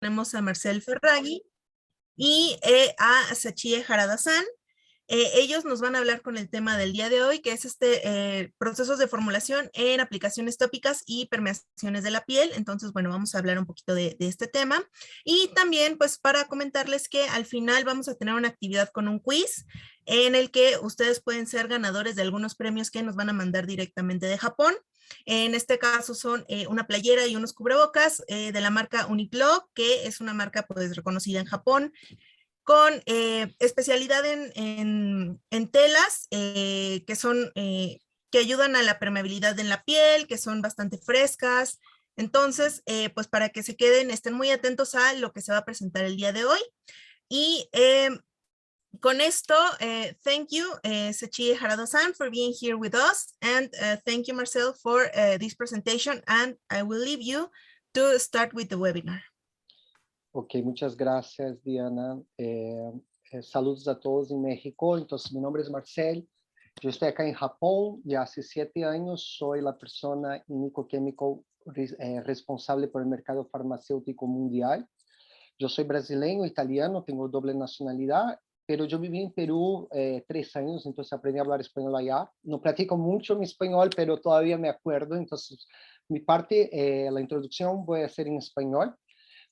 tenemos a Marcel Ferraghi y a Sachie Harada-san. Ellos nos van a hablar con el tema del día de hoy, que es procesos de formulación en aplicaciones tópicas y permeaciones de la piel. Entonces, bueno, vamos a hablar un poquito de este tema. Y también, pues, para comentarles que al final vamos a tener una actividad con un quiz en el que ustedes pueden ser ganadores de algunos premios que nos van a mandar directamente de Japón. En este caso son una playera y unos cubrebocas de la marca NIkkol, que es una marca pues reconocida en Japón, con especialidad en telas que ayudan a la permeabilidad en la piel, que son bastante frescas. Entonces, pues para que se queden, estén muy atentos a lo que se va a presentar el día de hoy. Y con esto, thank you, Sachie Harada-san, for being here with us. And thank you, Marcel, for this presentation. And I will leave you to start with the webinar. Ok, muchas gracias, Diana. Saludos a todos en México. Entonces, mi nombre es Marcel. Yo estoy acá en Japón ya hace 7 años. Soy la persona en NIkkol Chemical responsable por el mercado farmacéutico mundial. Yo soy brasileño, italiano, tengo doble nacionalidad, pero yo viví en Perú 3 años, entonces aprendí a hablar español allá. No practico mucho mi español, pero todavía me acuerdo. Entonces, mi parte, la introducción voy a hacer en español.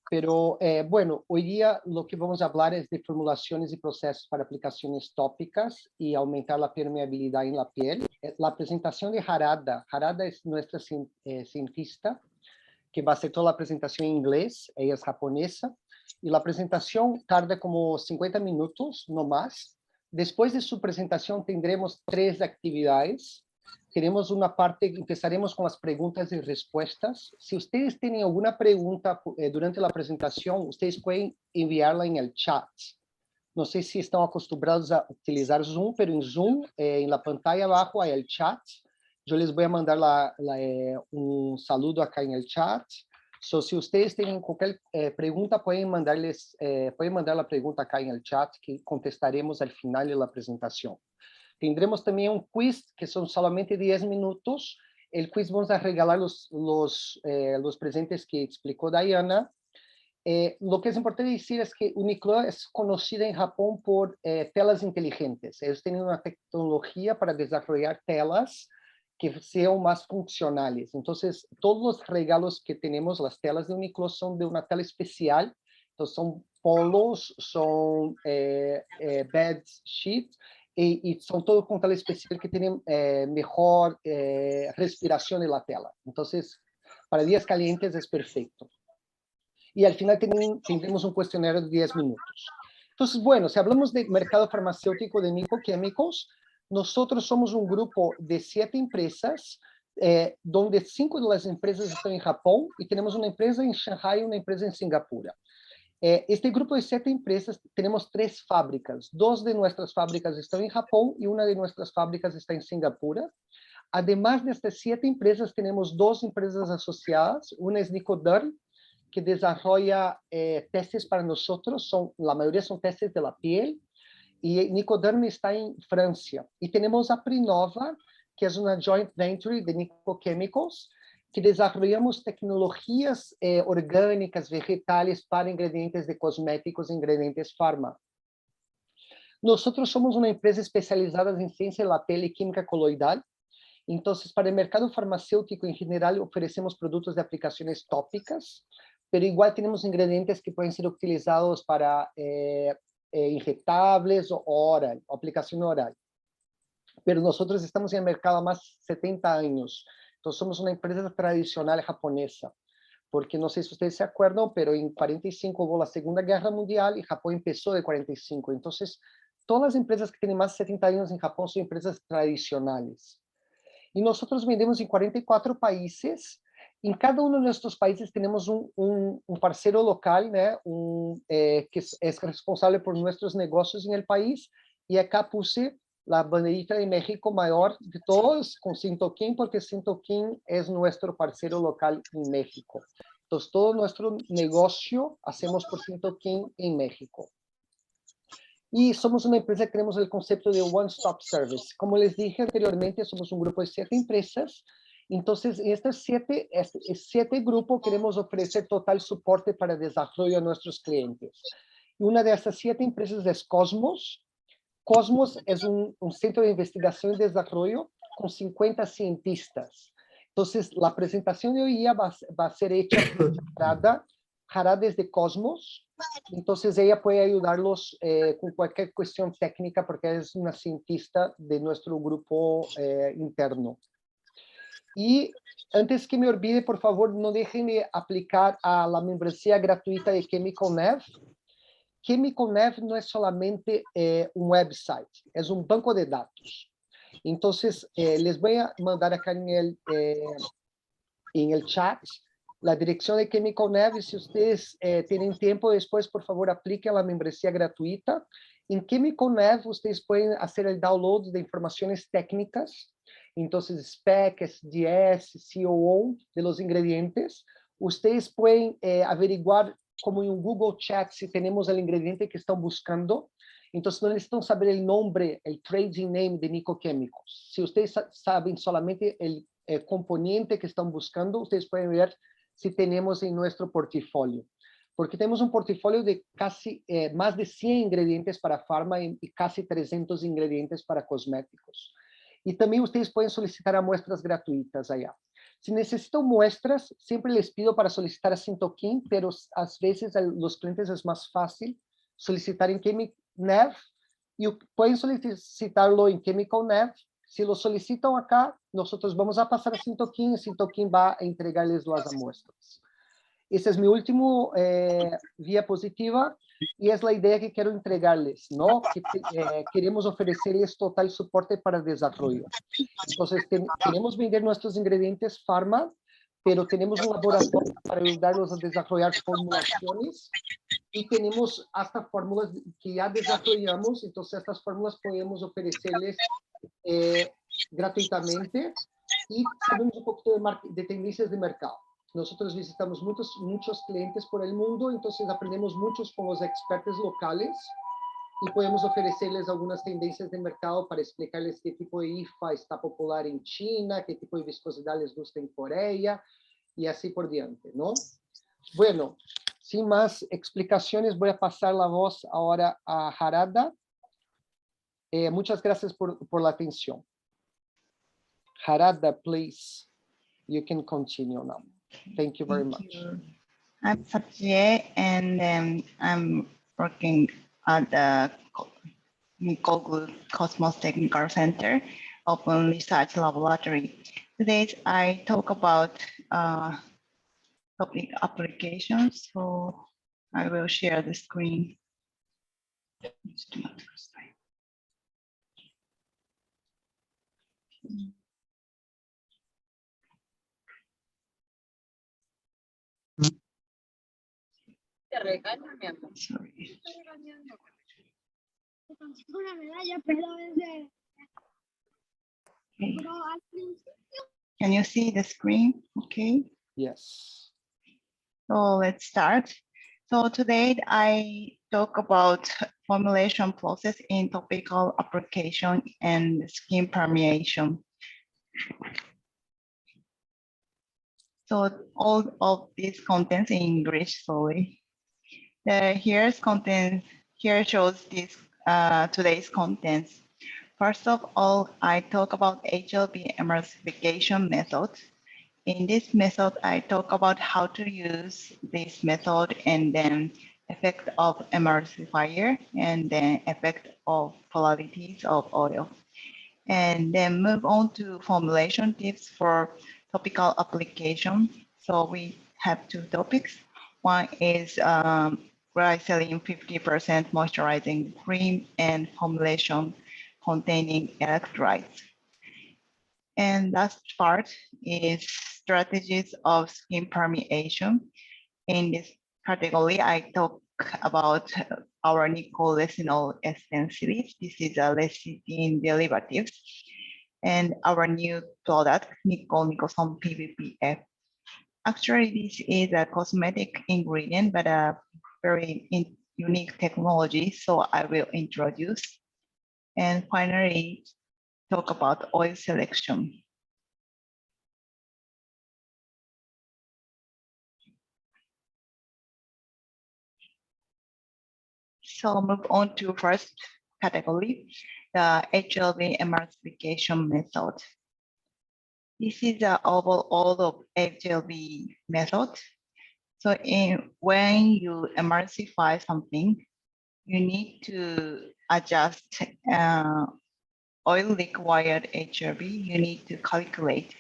Pero, bueno, hoy día lo que vamos a hablar es de formulaciones y procesos para aplicaciones tópicas y aumentar la permeabilidad en la piel. La presentación de Harada. Harada es nuestra cientista, que va a hacer toda la presentación en inglés. Ella es japonesa. Y la presentación tarda como 50 minutos, no más. Después de su presentación tendremos 3 actividades. Tenemos una parte, empezaremos con las preguntas y respuestas. Si ustedes tienen alguna pregunta durante la presentación, ustedes pueden enviarla en el chat. No sé si están acostumbrados a utilizar Zoom, pero en Zoom, en la pantalla abajo hay el chat. Yo les voy a mandar un saludo acá en el chat. So, si ustedes tienen cualquier pregunta, pueden mandar la pregunta acá en el chat, que contestaremos al final de la presentación. Tendremos también un quiz, que son solamente 10 minutos. El quiz vamos a regalar los presentes que explicó Diana. Lo que es importante decir es que NIkkol es conocida en Japón por telas inteligentes. Ellos tienen una tecnología para desarrollar telas que sean más funcionales. Entonces, todos los regalos que tenemos, las telas de NIkkol, son de una tela especial. Entonces, son polos, son bed sheets, y son todos con tela especial que tienen mejor respiración en la tela. Entonces, para días calientes es perfecto. Y al final tendremos un cuestionario de 10 minutos. Entonces, bueno, si hablamos del mercado farmacéutico de NIkkol Chemicals, nosotros somos un grupo de 7 empresas, donde 5 de las empresas están en Japón y tenemos una empresa en Shanghai y una empresa en Singapur. Este grupo de 7 empresas, tenemos 3 fábricas. 2 de nuestras fábricas están en Japón y una de nuestras fábricas está en Singapur. Además de estas 7 empresas, tenemos 2 empresas asociadas. Una es NIkkol Group, que desarrolla testes para nosotros. La mayoría son testes de la piel. Y NIkkol Group está en Francia. Y tenemos a Prinova, que es una joint venture de NIkkol Chemicals, que desarrollamos tecnologías orgánicas, vegetales para ingredientes de cosméticos e ingredientes farma. Nosotros somos una empresa especializada en ciencia de la piel y química coloidal. Entonces, para el mercado farmacéutico en general, ofrecemos productos de aplicaciones tópicas, pero igual tenemos ingredientes que pueden ser utilizados para inyectables o oral, o aplicación oral. Pero nosotros estamos en el mercado há más de 70 años. Entonces, somos una empresa tradicional japonesa. Porque no sé si ustedes se acuerdan, pero en 45 hubo la Segunda Guerra Mundial y Japón empezó de 45. Entonces, todas las empresas que tienen más de 70 años en Japón son empresas tradicionales. Y nosotros vendemos en 44 países. En cada uno de estos países tenemos un parcero local, ¿no? Que es responsable por nuestros negocios en el país. Y acá puse la banderita de México mayor de todos con Sintoquim, porque Sintoquim es nuestro parcero local en México. Entonces, todo nuestro negocio hacemos por Sintoquim en México. Y somos una empresa que tenemos el concepto de One Stop Service. Como les dije anteriormente, somos un grupo de 7 empresas Entonces, en este siete grupos queremos ofrecer total soporte para desarrollo a nuestros clientes. Una de estas 7 empresas es Cosmos. Cosmos es un centro de investigación y desarrollo con 50 cientistas. Entonces, la presentación de hoy día va a ser hecha por Harada. Harada es de Cosmos. Entonces, ella puede ayudarlos con cualquier cuestión técnica porque es una cientista de nuestro grupo interno. Y antes que me olvide, por favor, no dejen de aplicar a la membresía gratuita de ChemicalNav. ChemicalNav no es solamente un website, es un banco de datos. Entonces, les voy a mandar acá en el chat la dirección de ChemicalNav. Y si ustedes tienen tiempo después, por favor, apliquen a la membresía gratuita. En ChemicalNav, ustedes pueden hacer el download de informaciones técnicas. Entonces, specs, SDS, COO de los ingredientes. Ustedes pueden averiguar como en un Google Chat si tenemos el ingrediente que están buscando. Entonces, no necesitan saber el nombre, el trading name de NIkkol Chemicals. Si ustedes saben solamente el componente que están buscando, ustedes pueden ver si tenemos en nuestro portafolio. Porque tenemos un portafolio de casi más de 100 ingredientes para farma y casi 300 ingredientes para cosméticos. Y también ustedes pueden solicitar muestras gratuitas allá. Si necesitan muestras, siempre les pido para solicitar a Sintoquim, pero a veces a los clientes es más fácil solicitar en ChemicalNav y pueden solicitarlo en ChemicalNav. Si lo solicitan acá, nosotros vamos a pasar a Sintoquim y Sintoquim va a entregarles las muestras. Esa es mi última diapositiva y es la idea que quiero entregarles, ¿no? Que queremos ofrecerles total soporte para el desarrollo. Entonces, queremos vender nuestros ingredientes farma, pero tenemos un laboratorio para ayudarlos a desarrollar formulaciones y tenemos hasta fórmulas que ya desarrollamos. Entonces, estas fórmulas podemos ofrecerles gratuitamente y sabemos un poquito de tendencias de mercado. Nosotros visitamos muchos clientes por el mundo, entonces aprendemos muchos con los expertos locales y podemos ofrecerles algunas tendencias de mercado para explicarles qué tipo de IFA está popular en China, qué tipo de viscosidad les gusta en Corea y así por diante, ¿no? Bueno, sin más explicaciones, voy a pasar la voz ahora a Harada. Muchas gracias por la atención. Harada, please, you can continue now. Thank you very much. I'm Satye, and I'm working at the NIkkol Group Cosmos Technical Center Open Research Laboratory. Today I talk about topic applications, so I will share the screen. Sorry. Okay. Can you see the screen? Okay. Yes. So let's start. So today I talk about formulation process in topical application and skin permeation. So all of these contents in English, sorry. Here shows this today's contents. First of all, I talk about HLB emulsification method. In this method, I talk about how to use this method and then effect of emulsifier and then effect of polarities of oil. And then move on to formulation tips for topical application. So we have 2 topics. One is glycerin 50% moisturizing cream and formulation containing electrolytes. And last part is strategies of skin permeation. In this category, I talk about our NIkkol resinol ester series. This is a lecithin derivatives. And our new product, NIkkol Nicosome PVPF. Actually, this is a cosmetic ingredient, but a very unique technology, so I will introduce. And finally, talk about oil selection. So move on to first category, the HLV emulsification method. This is the overall of HLV method. So when you emulsify something, you need to adjust oil required HLV. You need to calculate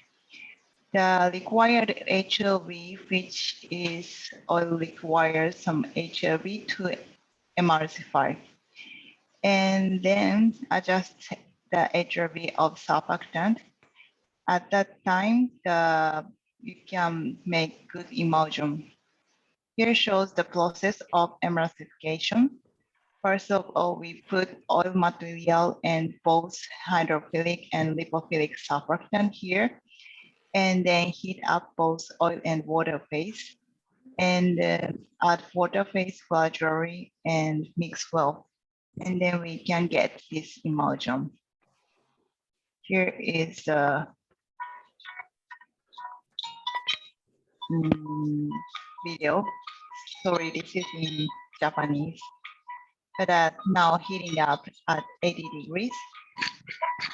the required HLV, which is oil requires some HLV to emulsify, and then adjust the HLV of surfactant. At that time, you can make good emulsion. Here shows the process of emulsification. First of all, we put oil material and both hydrophilic and lipophilic surfactant here, and then heat up both oil and water phase, and add water phase gradually and mix well. And then we can get this emulsion. Here is the video. Sorry, this is in Japanese. But now heating up at 80 degrees.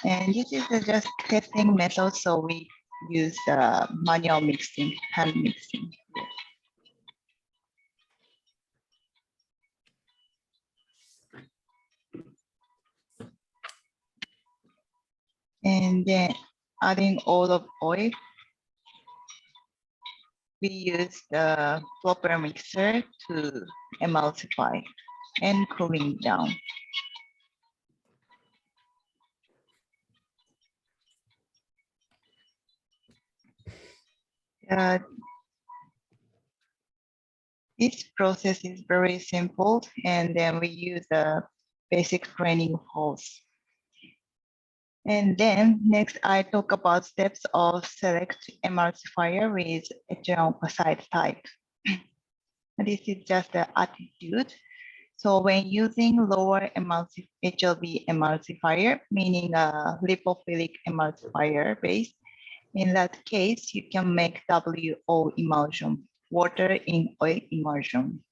And this is just testing method, so we use manual mixing, hand mixing. And then adding all of oil, we use the proper mixer to emulsify and cooling down. This process is very simple, and then we use a basic training hose. And then next, I talk about steps of select emulsifier with ethylene oxide type. This is just the attitude. So when using lower HLV emulsifier, meaning a lipophilic emulsifier base, in that case, you can make WO emulsion, water in oil emulsion.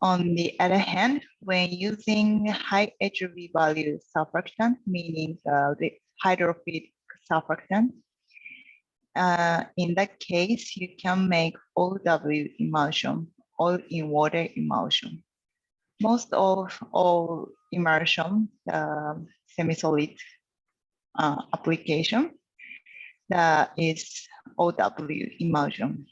On the other hand, when using high HLV value surfactant, meaning the hydrophilic surfactant, in that case, you can make OW emulsion, oil in water emulsion. Most of all immersion, semi-solid application, that is OW emulsion.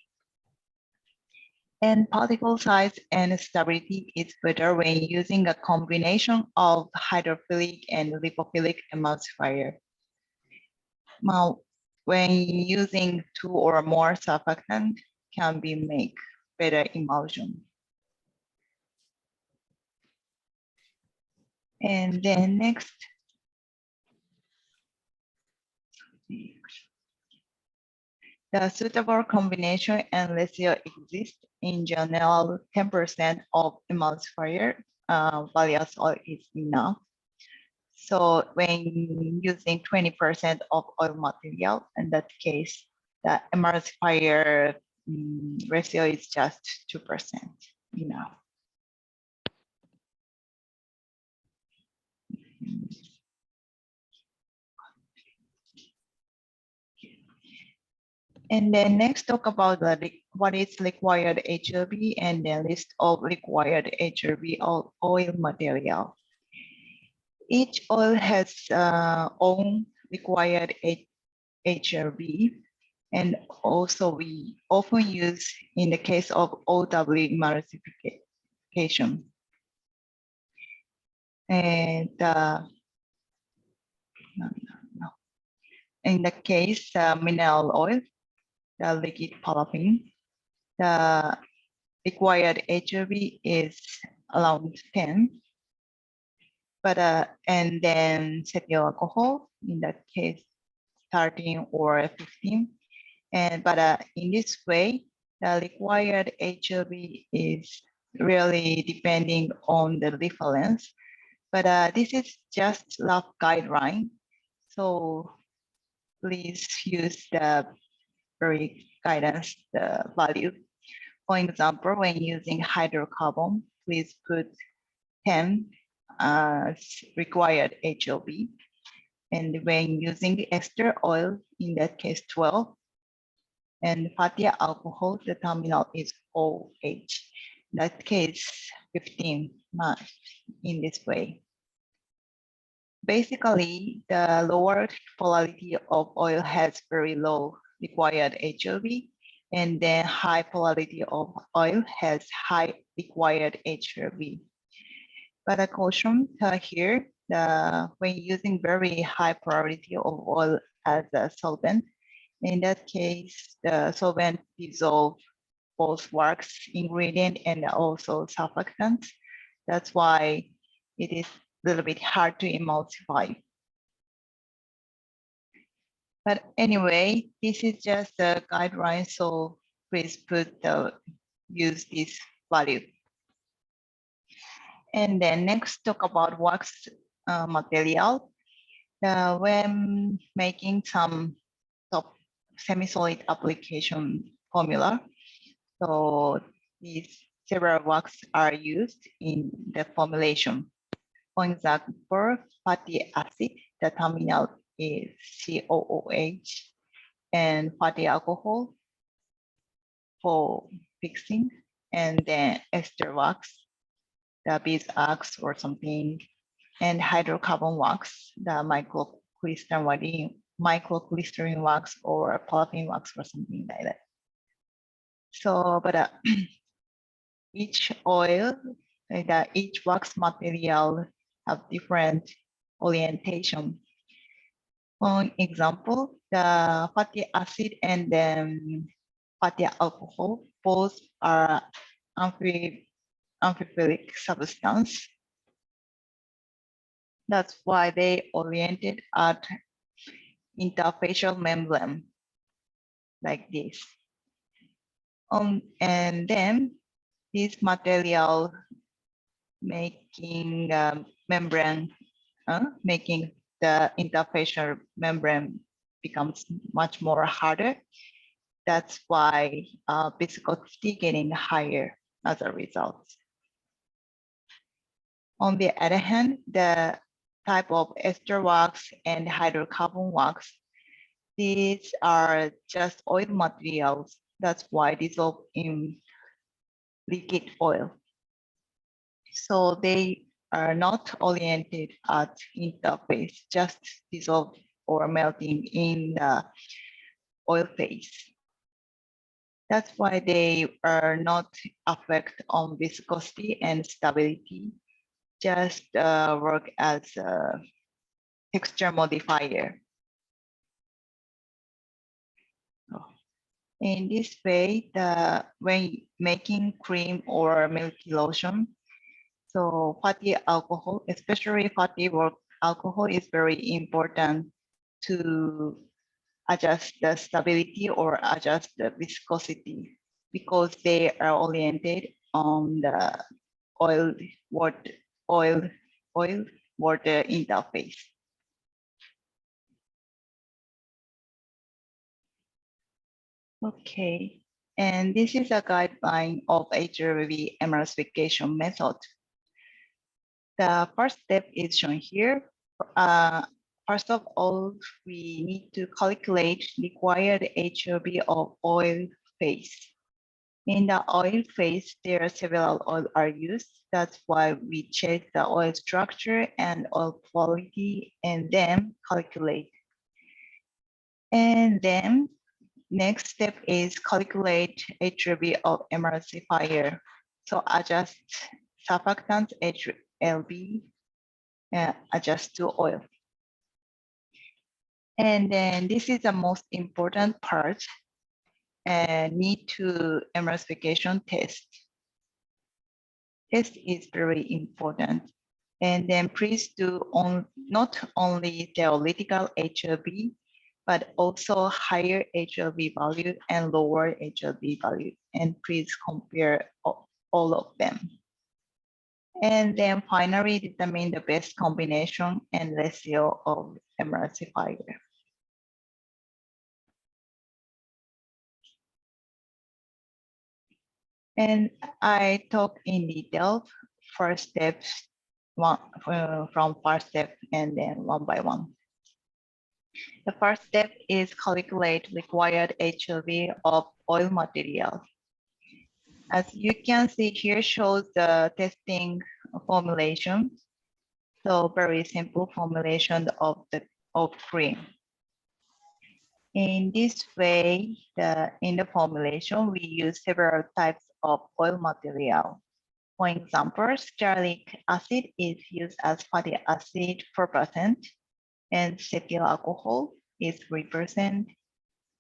And particle size and stability is better when using a combination of hydrophilic and lipophilic emulsifier. Now, when using 2 or more surfactant, can be make better emulsion. And then next, the suitable combination and ratio exist. In general, 10% of emulsifier various oil is enough. So when using 20% of oil material, in that case, the emulsifier ratio is just 2% enough. And then next talk about what is required HLV and the list of required HLV oil material. Each oil has own required HLV, and also we often use in the case of OW emulsification. And in the case mineral oil, the liquid paraffin, the required HLV is around 10. But and then cetyl alcohol, in that case 13 or 15. And but in this way, the required HLV is really depending on the reference. But this is just rough guideline. So please use the very guidance value. For example, when using hydrocarbon, please put 10 required HOV. And when using ester oil, in that case 12. And fatty alcohol, the terminal is OH. In that case 15 in this way. Basically, the lower polarity of oil has very low required HOV, and then high polarity of oil has high required HOV. But a caution here, when using very high polarity of oil as a solvent, in that case, the solvent dissolve both wax ingredient and also surfactants. That's why it is a little bit hard to emulsify. But anyway, this is just a guideline, so please use this value. And then next, talk about wax material. When making some semi-solid application formula, so these several wax are used in the formulation. For example, fatty acid, the terminal is COOH, and fatty alcohol for fixing, and then ester wax, the beeswax or something, and hydrocarbon wax, the microcrystalline wax or paraffin wax or something like that. So, but each oil, each wax material have different orientation. For example, the fatty acid and then fatty alcohol both are amphiphilic substance. That's why they oriented at interfacial membrane like this. And then this material making membrane, making the interfacial membrane becomes much more harder. That's why viscosity getting higher as a result. On the other hand, the type of ester wax and hydrocarbon wax, these are just oil materials. That's why dissolve in liquid oil. So they are not oriented at interface, just dissolve or melting in the oil phase. That's why they are not affect on viscosity and stability, just work as a texture modifier. In this way, when making cream or milky lotion, so fatty alcohol, especially fatty alcohol, is very important to adjust the stability or adjust the viscosity because they are oriented on the oil-water interface. Okay, and this is a guideline of HRV emulsification method. The first step is shown here. First of all, we need to calculate required HRV of oil phase. In the oil phase, there are several oils are used. That's why we check the oil structure and oil quality and then calculate. And then next step is calculate HRV of emulsifier. So adjust surfactants HLV, adjust to oil. And then this is the most important part, need to emulsification test. Test is very important. And then please do not only theoretical HLV, but also higher HLV value and lower HLV value. And please compare all of them. And then finally determine the best combination and ratio of emulsifier. And I talk in detail. First step from first step and then one by one. The first step is calculate required HLV of oil material. As you can see here shows the testing formulation. So very simple formulation of cream. In this way, in the formulation, we use several types of oil material. For example, stearic acid is used as fatty acid 4%, and cetyl alcohol is 3%,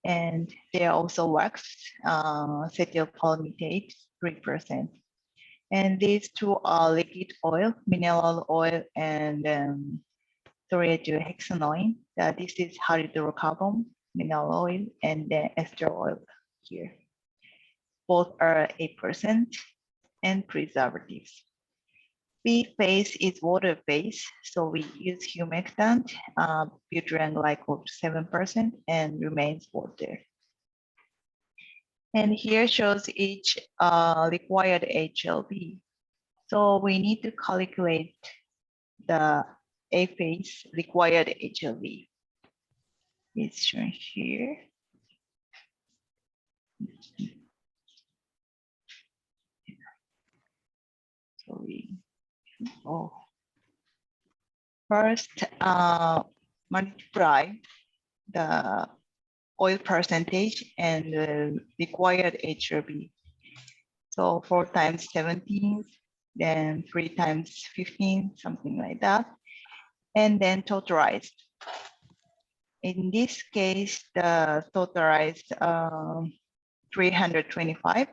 and there also wax, cetyl palmitate 3%. And these two are liquid oil, mineral oil, and hexanoin. This is hydrocarbon, mineral oil, and then ester oil here. Both are 8%, and preservatives. B phase is water phase, so we use humectant, butyrene glycol 7%, and remains water. And here shows each required HLV. So we need to calculate the A phase required HLV. It's shown here. So first multiply the oil percentage and the required HLV. So 4 times 17, then 3 times 15, something like that. And then totalized. In this case, the totalized 325.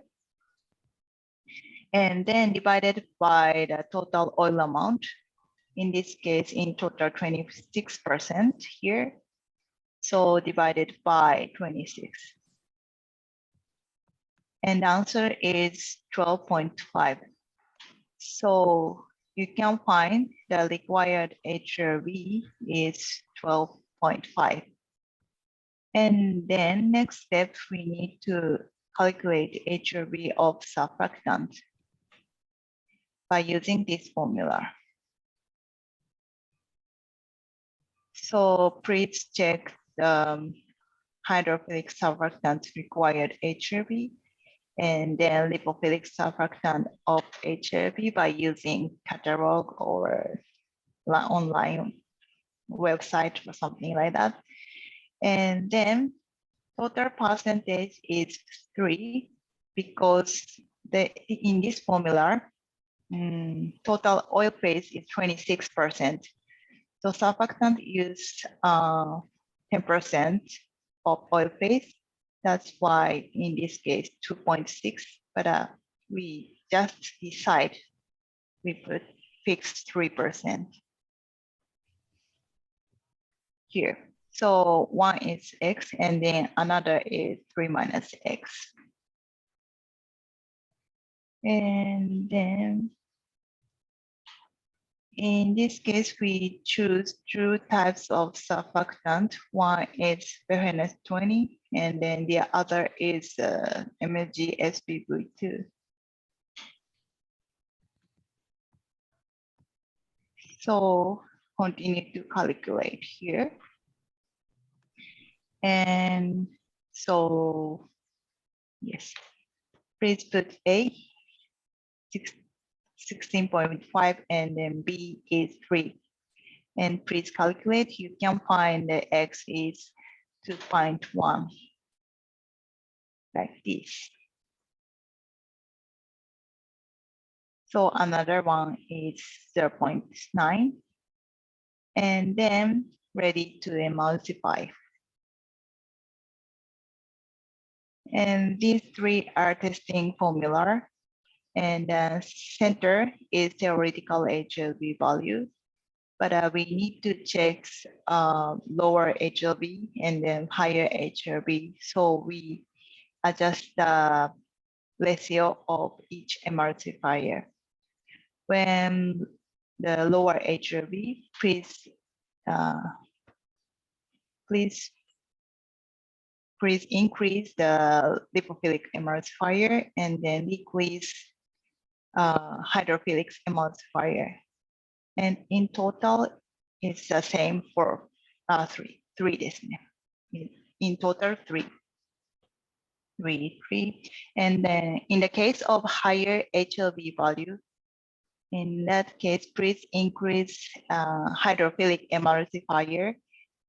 And then divided by the total oil amount. In this case, in total 26% here. So divided by 26. And the answer is 12.5. So you can find the required HRV is 12.5. And then next step, we need to calculate HRV of surfactant by using this formula. So please check the hydrophilic surfactant required HRV and then lipophilic surfactant of HRV by using catalog or online website or something like that. And then total percentage is 3 because in this formula, total oil phase is 26%. So surfactant use 10% of oil phase. That's why in this case 2.6, but we just decide we put fixed 3% here. So one is X and then another is 3 minus X. And then in this case, we choose 2 types of surfactant. One is Behrens 20, and then the other is MLG SPV2. So continue to calculate here. And so, yes, please put A, 16.5, and then B is 3. And please calculate, you can find the X is 2.1, like this. So another one is 0.9, and then ready to emulsify. And these 3 are testing formula. And center is theoretical HLV value, but we need to check lower HLV and then higher HLV. So we adjust the ratio of each emulsifier. When the lower HLV, please increase the lipophilic emulsifier and then decrease hydrophilic emulsifier. And in total, it's the same for threeですね. In total, three. And then in the case of higher HLB value, in that case, please increase hydrophilic emulsifier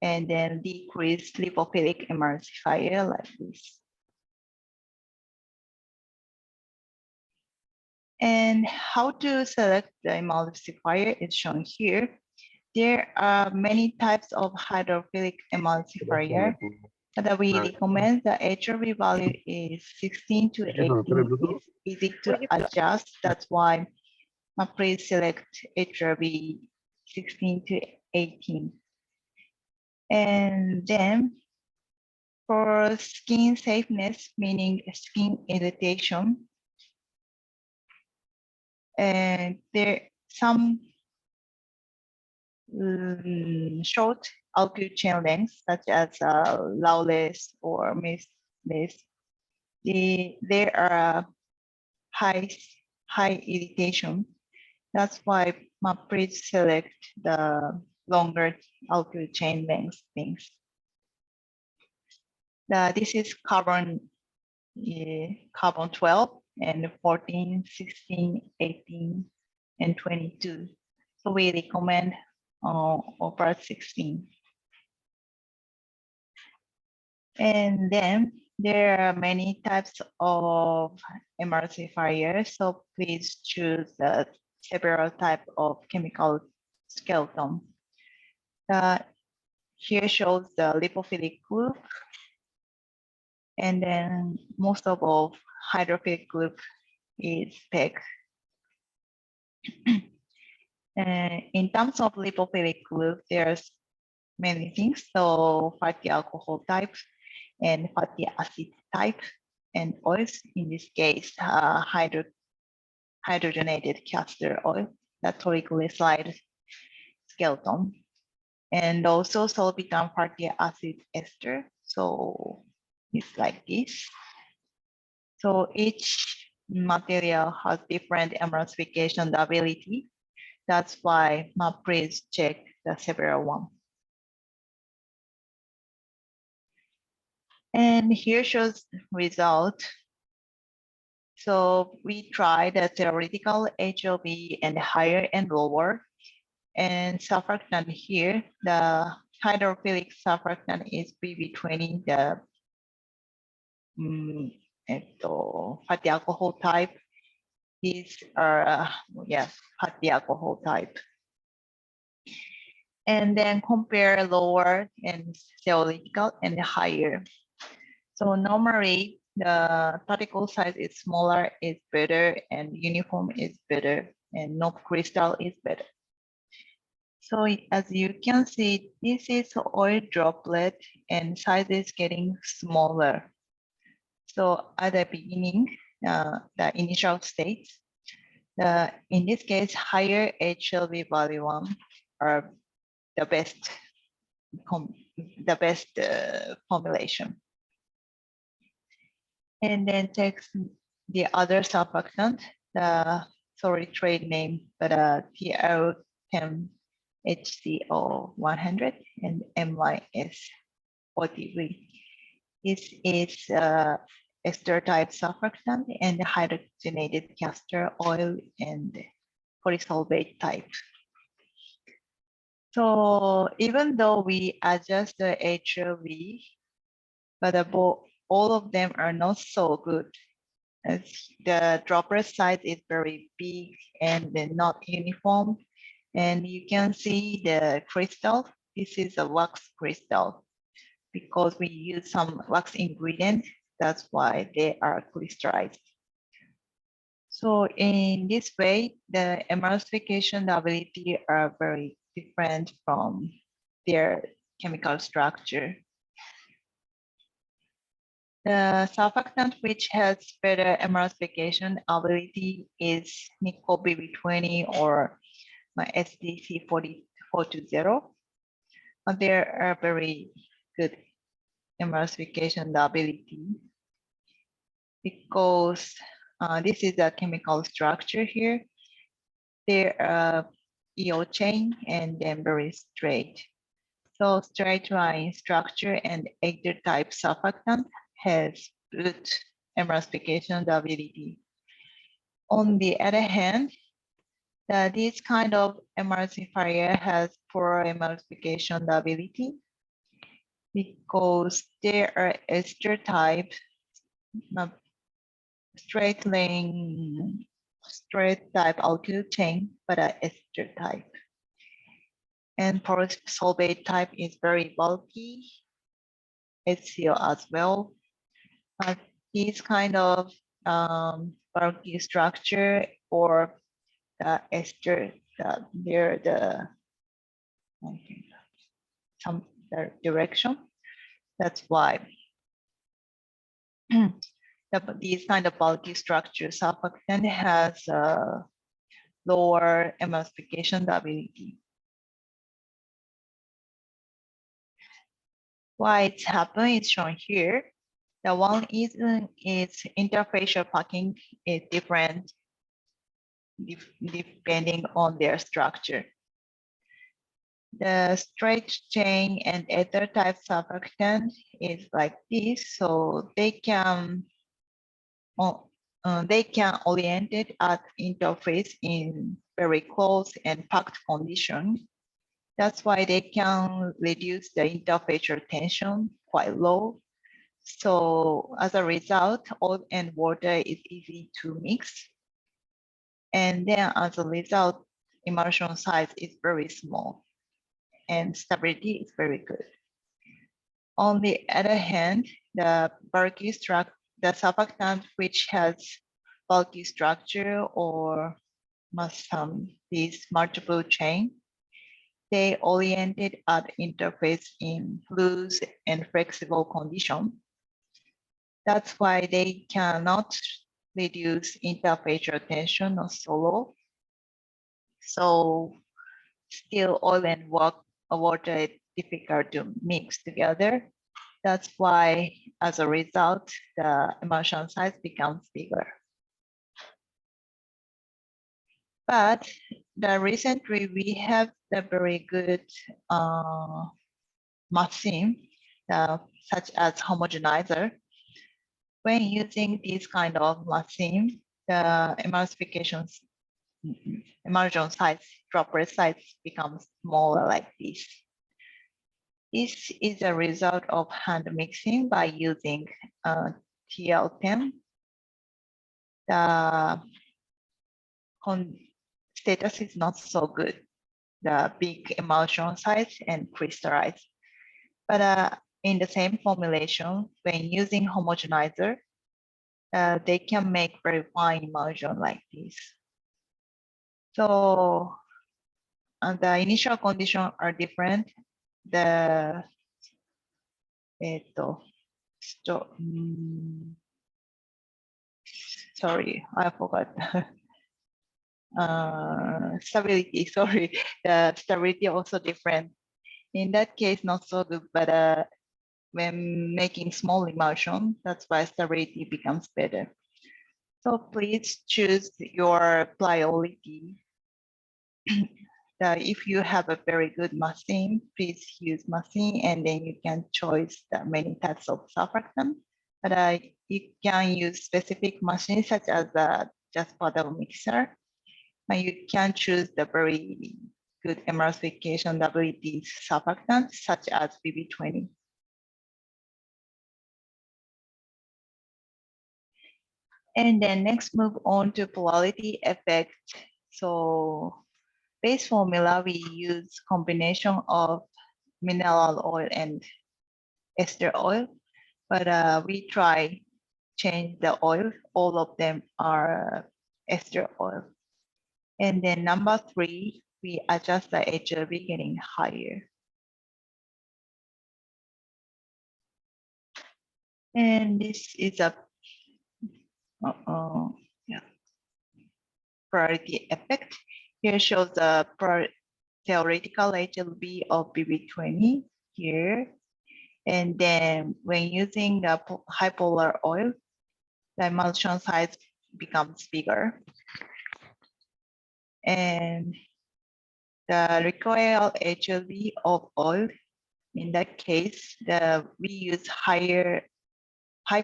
and then decrease lipophilic emulsifier like this. And how to select the emulsifier is shown here. There are many types of hydrophilic emulsifier that we recommend. The HRV value is 16 to 18. It's easy to adjust. That's why please select HRV 16 to 18. And then for skin safeness, meaning skin irritation, and there some short alkyl chain lengths, such as lawless or mistless, there are high irritation. That's why please select the longer alkyl chain length things. This is carbon 12 and 14, 16, 18, and 22. So we recommend over 16. And then there are many types of emulsifiers. So please choose the several type of chemical skeleton. Here shows the lipophilic group. And then most of all, hydrophilic group is PEG. In terms of lipophilic group, there's many things. So fatty alcohol type and fatty acid type and oils. In this case, hydrogenated castor oil, the triglyceride skeleton, and also solbitan fatty acid ester. So it's like this. So each material has different emulsification ability. That's why please check the several one. And here shows result. So we tried the theoretical HLB and higher and lower. And surfactant here, the hydrophilic surfactant is BB20, the fatty alcohol type. These are, yes, fatty alcohol type. And then compare lower and theoretical and higher. So normally the particle size is smaller is better and uniform is better and no crystal is better. So as you can see, this is oil droplet and size is getting smaller. So at the beginning, the initial state, in this case, higher HLB value one are the best formulation. And then takes the other surfactant, sorry, trade name, but TL10 HCO 100 and MYS43. This is ester type surfactant and hydrogenated castor oil and polysolvate type. So even though we adjust the HLB, but all of them are not so good, as the droplet size is very big and not uniform. And you can see the crystal. This is a wax crystal because we use some wax ingredient. That's why they are crystallized. So in this way, the emulsification ability are very different from their chemical structure. The surfactant which has better emulsification ability is NIkkol BB20 or SDC 420. There are very good emulsification ability because this is a chemical structure here. There EO chain and then very straight. So straight line structure and ether type surfactant has good emulsification ability. On the other hand, this kind of emulsifier has poor emulsification ability because they are ester type, straight type alkyl chain, but ester type. And porous solvate type is very bulky, HCl as well. But this kind of bulky structure or the ester, they're some direction. That's why these kind of bulky structure surfactant has lower emulsification ability. Why it's happening is shown here. The one is interfacial packing is different depending on their structure. The straight chain and ether type surfactant is like this, so they can orient it at interface in very close and packed condition. That's why they can reduce the interfacial tension quite low. So as a result, oil and water is easy to mix. And then as a result, emulsion size is very small and stability is very good. On the other hand, the bulky structure, the surfactant which has bulky structure or must these multiple chain, they oriented at interface in loose and flexible condition. That's why they cannot reduce interfacial tension or solo. So still oil and water is difficult to mix together. That's why as a result, the emulsion size becomes bigger. But recently we have the very good machine, such as homogenizer. When using this kind of machine, the emulsion size, droplet size becomes smaller like this. This is a result of hand mixing by using TL10. The status is not so good, the big emulsion size and crystallize. But in the same formulation, when using homogenizer, they can make very fine emulsion like this. So the initial conditions are different. The sorry, I forgot. Stability, sorry, the stability also different. In that case, not so good, but when making small emulsion, that's why stability becomes better. So please choose your priority. If you have a very good machine, please use machine, and then you can choose the many types of surfactant. But you can use specific machines such as just paddle mixer. And you can choose the very good emulsification ability surfactants such as BB20. And then next move on to polarity effect. So base formula, we use combination of mineral oil and ester oil, but we try change the oil. All of them are ester oil. And then number 3, we adjust the HLB getting higher. And this is a priority effect. Here shows the theoretical HLB of BB20 here. And then when using the high polar oil, the emulsion size becomes bigger. And the required HLB of oil, in that case, we use high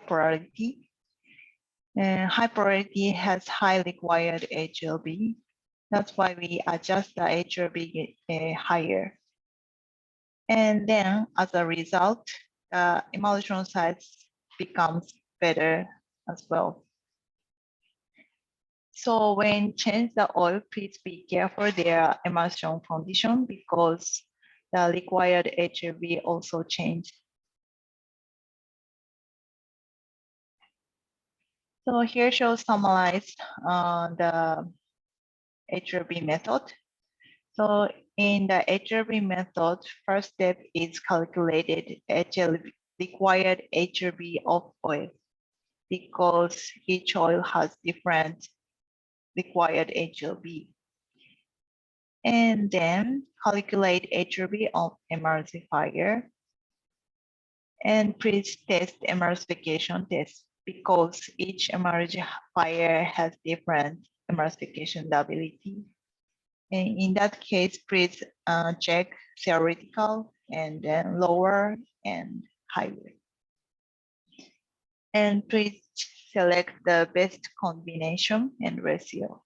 priority. High priority has high required HLB. That's why we adjust the HLB higher. And then as a result, the emulsion size becomes better as well. So when change the oil, please be careful their emulsion condition because the required HLB also change. So here shows summarize the HLB method. So in the HLB method, first step is calculated required HLB of oil because each oil has different required HLB. And then calculate HLB of emulsifier. And please test emulsification test because each emulsifier has different emulsification ability. And in that case, please check theoretical and then lower and higher. And please select the best combination and ratio.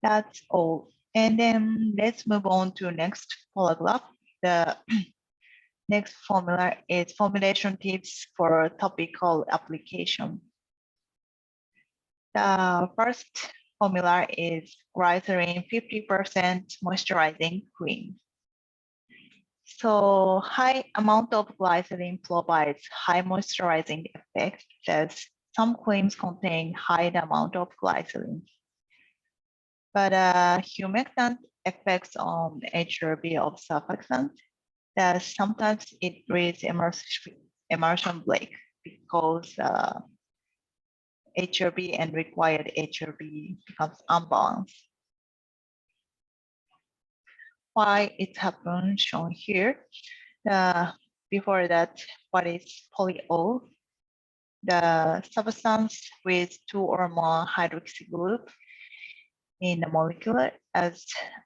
That's all. And then let's move on to next paragraph. The next formula is formulation tips for topical application. The first formula is glycerin 50% moisturizing cream. So high amount of glycerin provides high moisturizing effect, as some creams contain high amount of glycerin. But humectant effects on HRB of surfactant, that sometimes it creates emulsion break because HRB and required HRB becomes unbalanced. Why it happens shown here. Before that, what is polyol? The substance with 2 or more hydroxy group in the molecule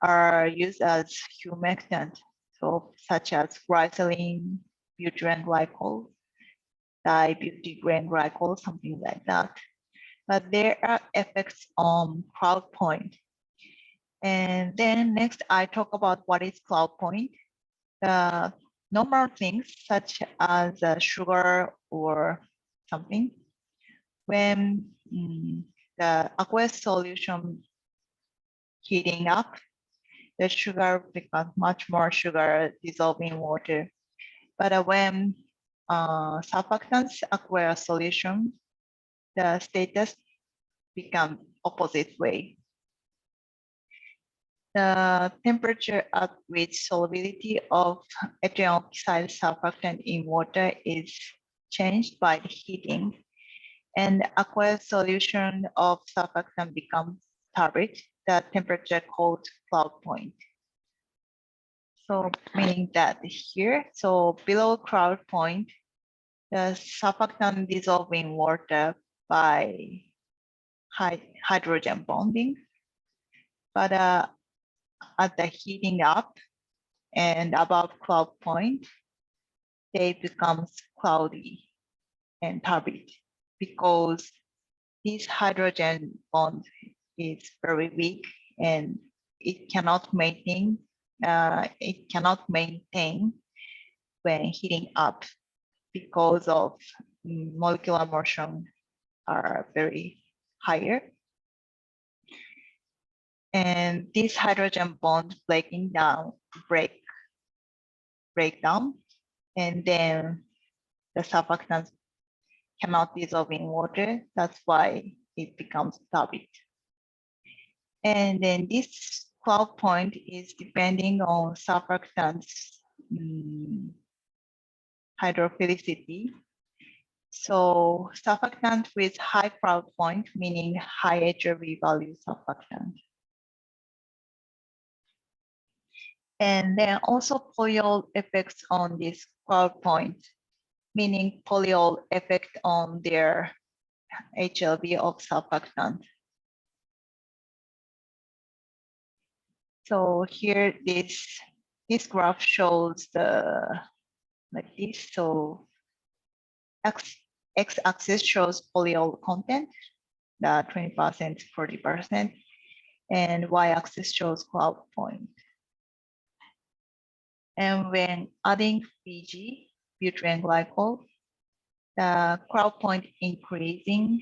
are used as humectant, so such as glycerin, butyrene glycol, dibutylene glycol, something like that. But there are effects on cloud point. And then next, I talk about what is cloud point. The normal things such as sugar or something. When the aqueous solution heating up, the sugar becomes much more sugar dissolving water. But when surfactants aqueous solution, the status becomes opposite way. The temperature at which solubility of ethylene oxide surfactant in water is changed by the heating, and aqueous solution of surfactant becomes turbid, the temperature called cloud point. So meaning that here, so below cloud point, the surfactant dissolve in water by hydrogen bonding, but at the heating up and above cloud point, they becomes cloudy and turbid because this hydrogen bond is very weak and it cannot maintain when heating up because of molecular motion are very higher. And this hydrogen bond break down, and then the surfactants cannot dissolve in water. That's why it becomes turbid. And then this cloud point is depending on surfactants hydrophilicity. So surfactant with high cloud point, meaning high HRV value surfactant. And then also polyol effects on this cloud point, meaning polyol effect on their HLB of surfactant. So here, this graph shows like this. So x-axis shows polyol content, the 20%, 40%, and y-axis shows cloud point. And when adding Bg, butyrene glycol, the crowd point increasing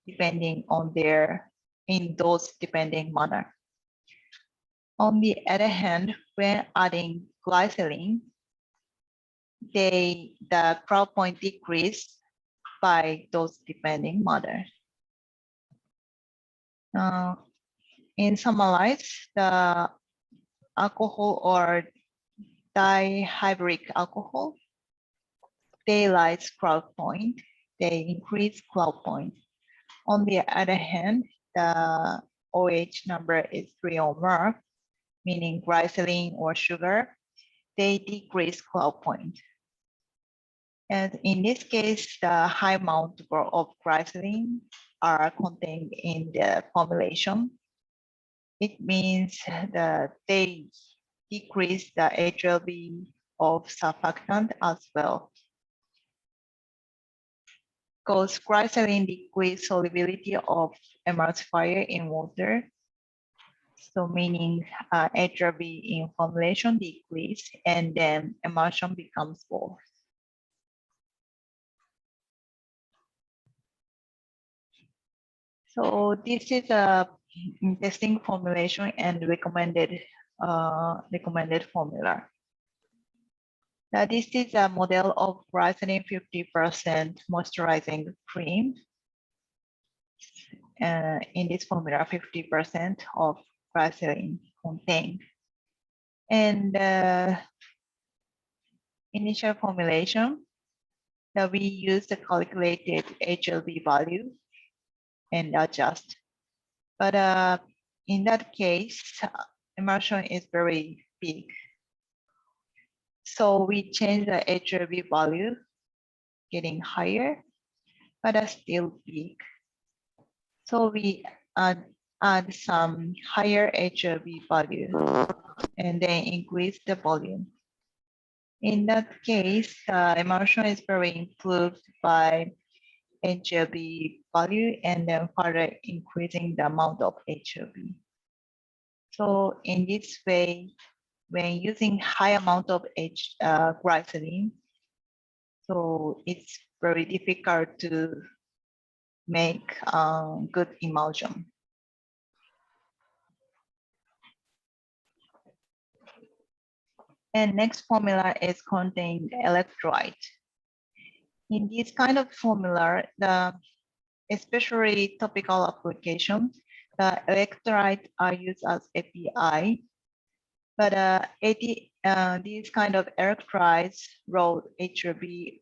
depending on in those depending manner. On the other hand, when adding glycerin, the crowd point decrease by those depending manner. In summarize, the alcohol or dihydric alcohol, they rise crowd point, they increase crowd point. On the other hand, the OH number is 3 or more, meaning glycerin or sugar, they decrease crowd point. And in this case, the high amount of glycerin are contained in the formulation. It means that they decrease the HLB of surfactant as well. Because glycerin decrease solubility of emulsifier in water. So meaning HRV in formulation decrease and then emulsion becomes worse. So this is a testing formulation and recommended formula. Now this is a model of glycerin 50% moisturizing cream. In this formula, 50% of glycerin contained. And initial formulation that we use the calculated HLB value and adjust. But in that case, emulsion is very big. So we change the HLB value, getting higher, but still big. So we add some higher HLB value and then increase the volume. In that case, the emulsion is very improved by HLB value and then further increasing the amount of HLB. So in this way, when using high amount of glycerin, so it's very difficult to make good emulsion. And next formula is contained electrolyte. In this kind of formula, especially topical application, the electrolyte are used as API, but these kind of electrolytes roll HRB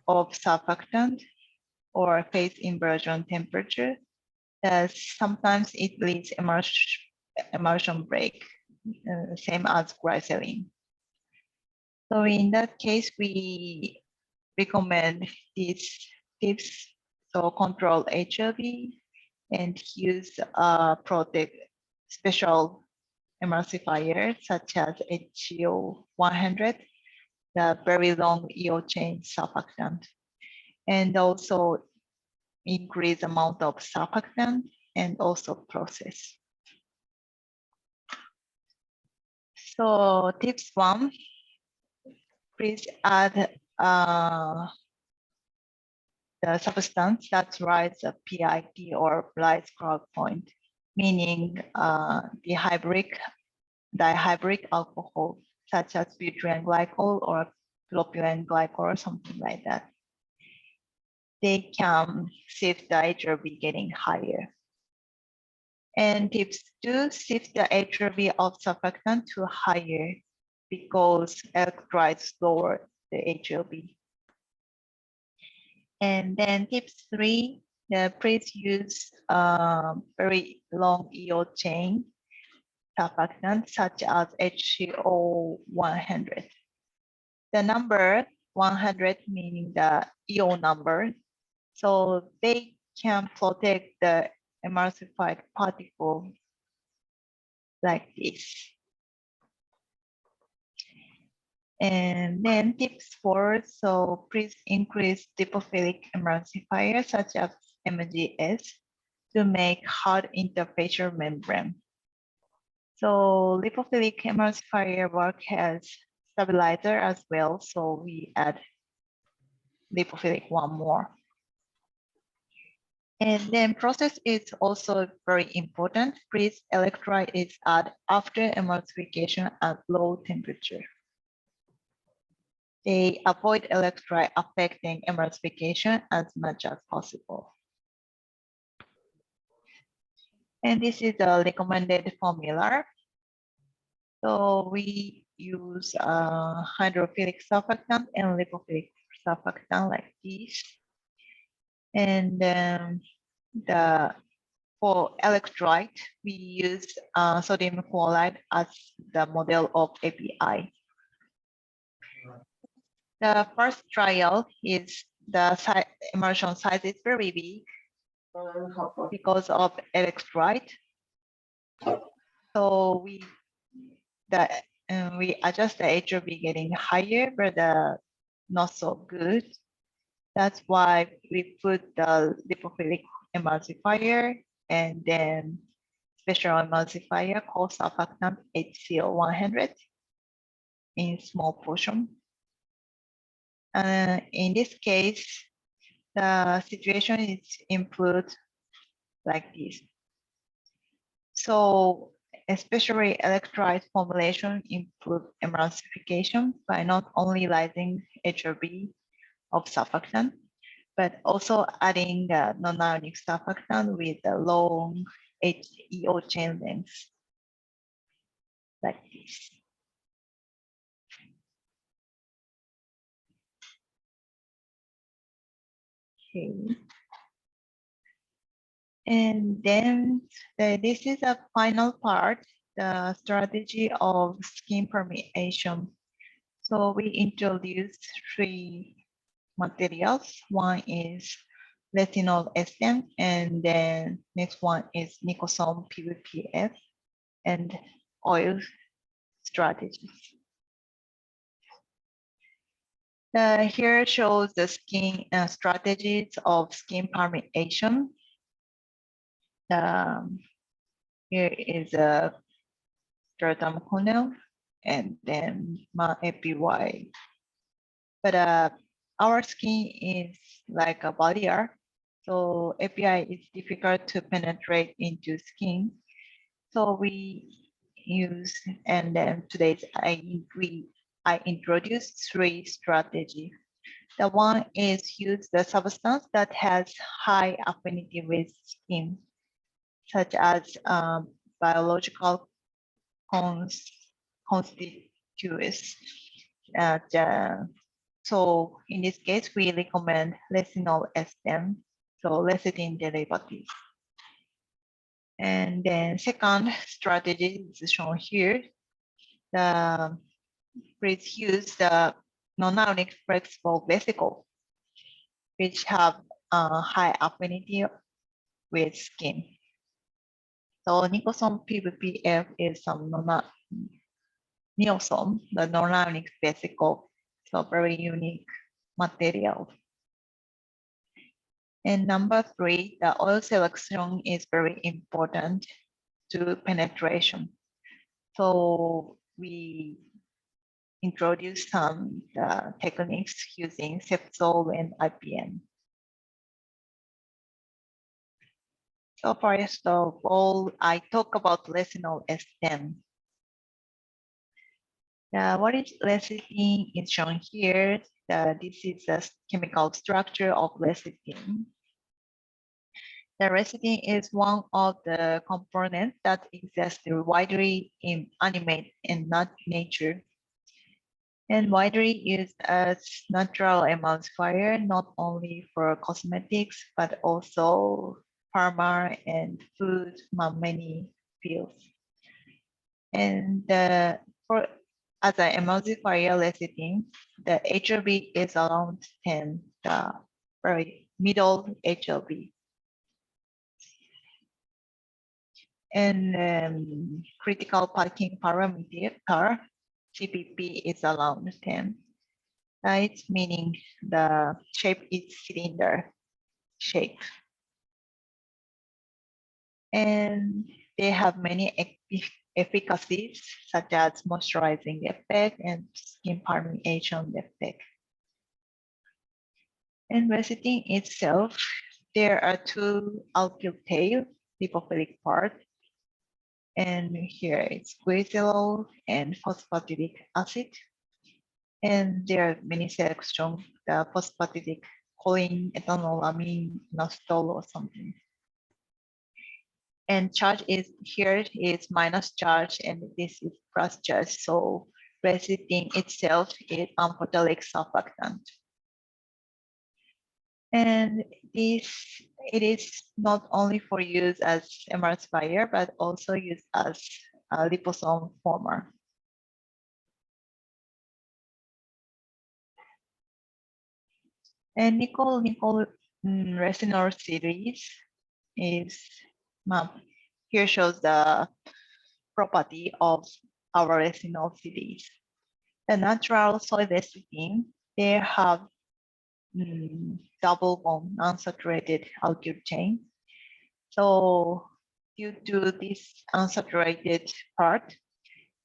of surfactant or phase inversion temperature. Sometimes it leads emulsion break, same as glycerin. So in that case, we recommend these tips. So control HLB and use special emulsifier such as HCO 100, the very long EO chain surfactant, and also increase amount of surfactant and also process. So tips 1, please add the substance that rises a PIT or rise crowd point, meaning dihydric alcohol, such as butyrene glycol or propylene glycol or something like that. They can shift the HRV getting higher. And tips 2, shift the HRV of surfactant to higher because electrolytes lower the HLB. And then tips 3, please use very long EO chain surfactant such as HCO 100. The number 100 meaning the EO number, so they can protect the emulsified particle like this. And then tips 4, so please increase lipophilic emulsifier such as MGS to make hard interfacial membrane. So lipophilic emulsifier work as stabilizer as well, so we add lipophilic one more. And then process is also very important. Please electrolyte is added after emulsification at low temperature. They avoid electrolyte affecting emulsification as much as possible. And this is the recommended formula. So we use hydrophilic surfactant and lipophilic surfactant like this. And then for electrolyte, we use sodium chloride as the model of API. The first trial is the emulsion size is very big because of electrolyte. So we adjust the HRV getting higher, but not so good. That's why we put the lipophilic emulsifier and then special emulsifier called surfactant HCl 100 in small portion. In this case, the situation is improved like this. So especially electrolyte formulation improve emulsification by not only lying HRV of surfactant, but also adding the non-ionic surfactant with the long HEO chain length, like this. Okay. And then this is a final part, the strategy of skin permeation. So we introduced 3 materials. One is retinol SM, and then next one is Nikkol PVPF and oil strategies. Here shows the skin strategies of skin permeation. Here is a stratum corneal and then my APY. But our skin is like a body art, so API is difficult to penetrate into skin. So we use, and then today I introduced 3 strategies. The one is use the substance that has high affinity with skin, such as biological constituents. So in this case, we recommend retinol SM, so lecithin derivatives. And then second strategy is shown here. Please use the non-ionic flexible vesicle, which have high affinity with skin. So Nikkol PVPF is some neosome, the non-ionic vesicle, so very unique material. And number 3, the oil selection is very important to penetration. So we introduce some techniques using Sepsol and IPM. So first of all, I talk about retinol SM. What is lecithin is shown here. This is the chemical structure of lecithin. The lecithin is one of the components that exists widely in animate and not nature, and widely used as natural emulsifier, not only for cosmetics, but also pharma and food, many fields. And as an emulsifier lecithin, the HLB is around 10, the very middle HLB. And critical packing parameter CPP is around 10. It's meaning the shape is cylinder shape. And they have many efficacies such as moisturizing effect and skin permeation effect. And lecithin itself, there are two alkyl tail lipophilic part. And here it's glycerol and phosphatidic acid. And there are many sections, the phosphatidic choline, ethanolamine, inositol or something. And charge is here is minus charge and this is plus charge. So lecithin itself is amphoteric surfactant. And it is not only for use as emulsifier, but also used as a liposome former. And NIkkol resinol series is here shows the property of our resinol series. The natural soy lecithin, they have double bond unsaturated alkyl chain. So due to this unsaturated part,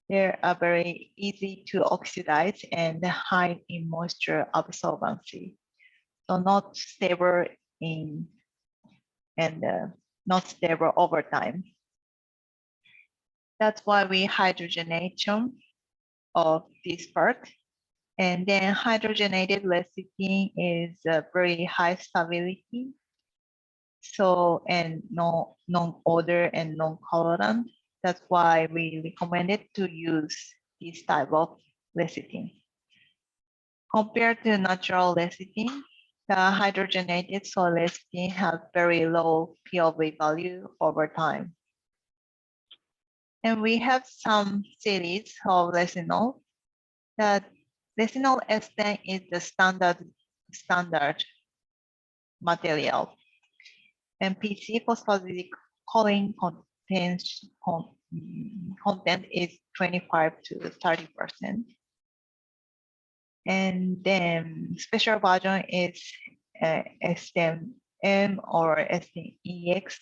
they are very easy to oxidize and high in moisture absorbency. So not stable in and not stable over time. That's why we hydrogenation of this part. And then hydrogenated lecithin is a very high stability. So, and non-odor and non-colorant. That's why we recommended to use this type of lecithin. Compared to natural lecithin, the hydrogenated soy lecithin has very low POV value over time. And we have some series of resinol. That resinol ester is the standard material. And PC phosphatidic choline content is 25 to 30%. And then special version is STM or STEX.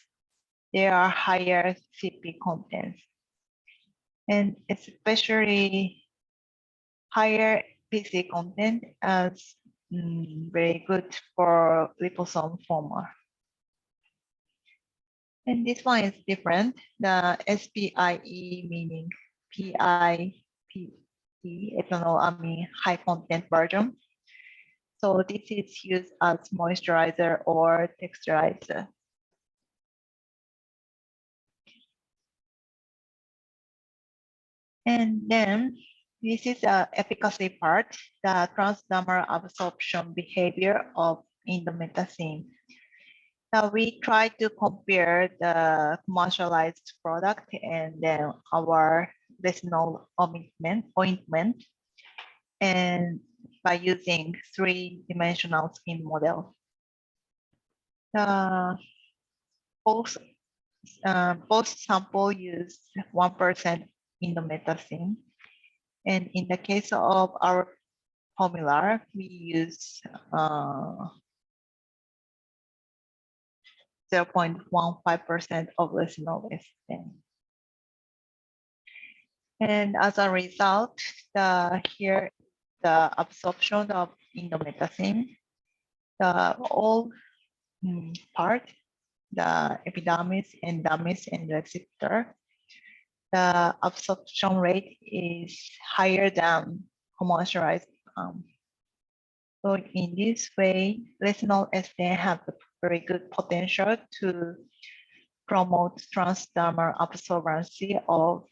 There are higher CP contents. And especially higher PC content as very good for liposome former. And this one is different. The SPIE meaning PIPE, ethanolamine high content version. So this is used as moisturizer or texturizer. And then this is the efficacy part, the transdermal absorption behavior of indomethacin. Now we try to compare the commercialized product and then our resinol ointment, and by using three-dimensional skin model. Both sample use 1% indomethacin. And in the case of our formula, we use 0.15% of resinol ester. And as a result, here the absorption of indomethacin, the all part, the epidermis, endermis, and receptor, the absorption rate is higher than commercialized. So in this way, resinol ester have a very good potential to promote transdermal absorbency of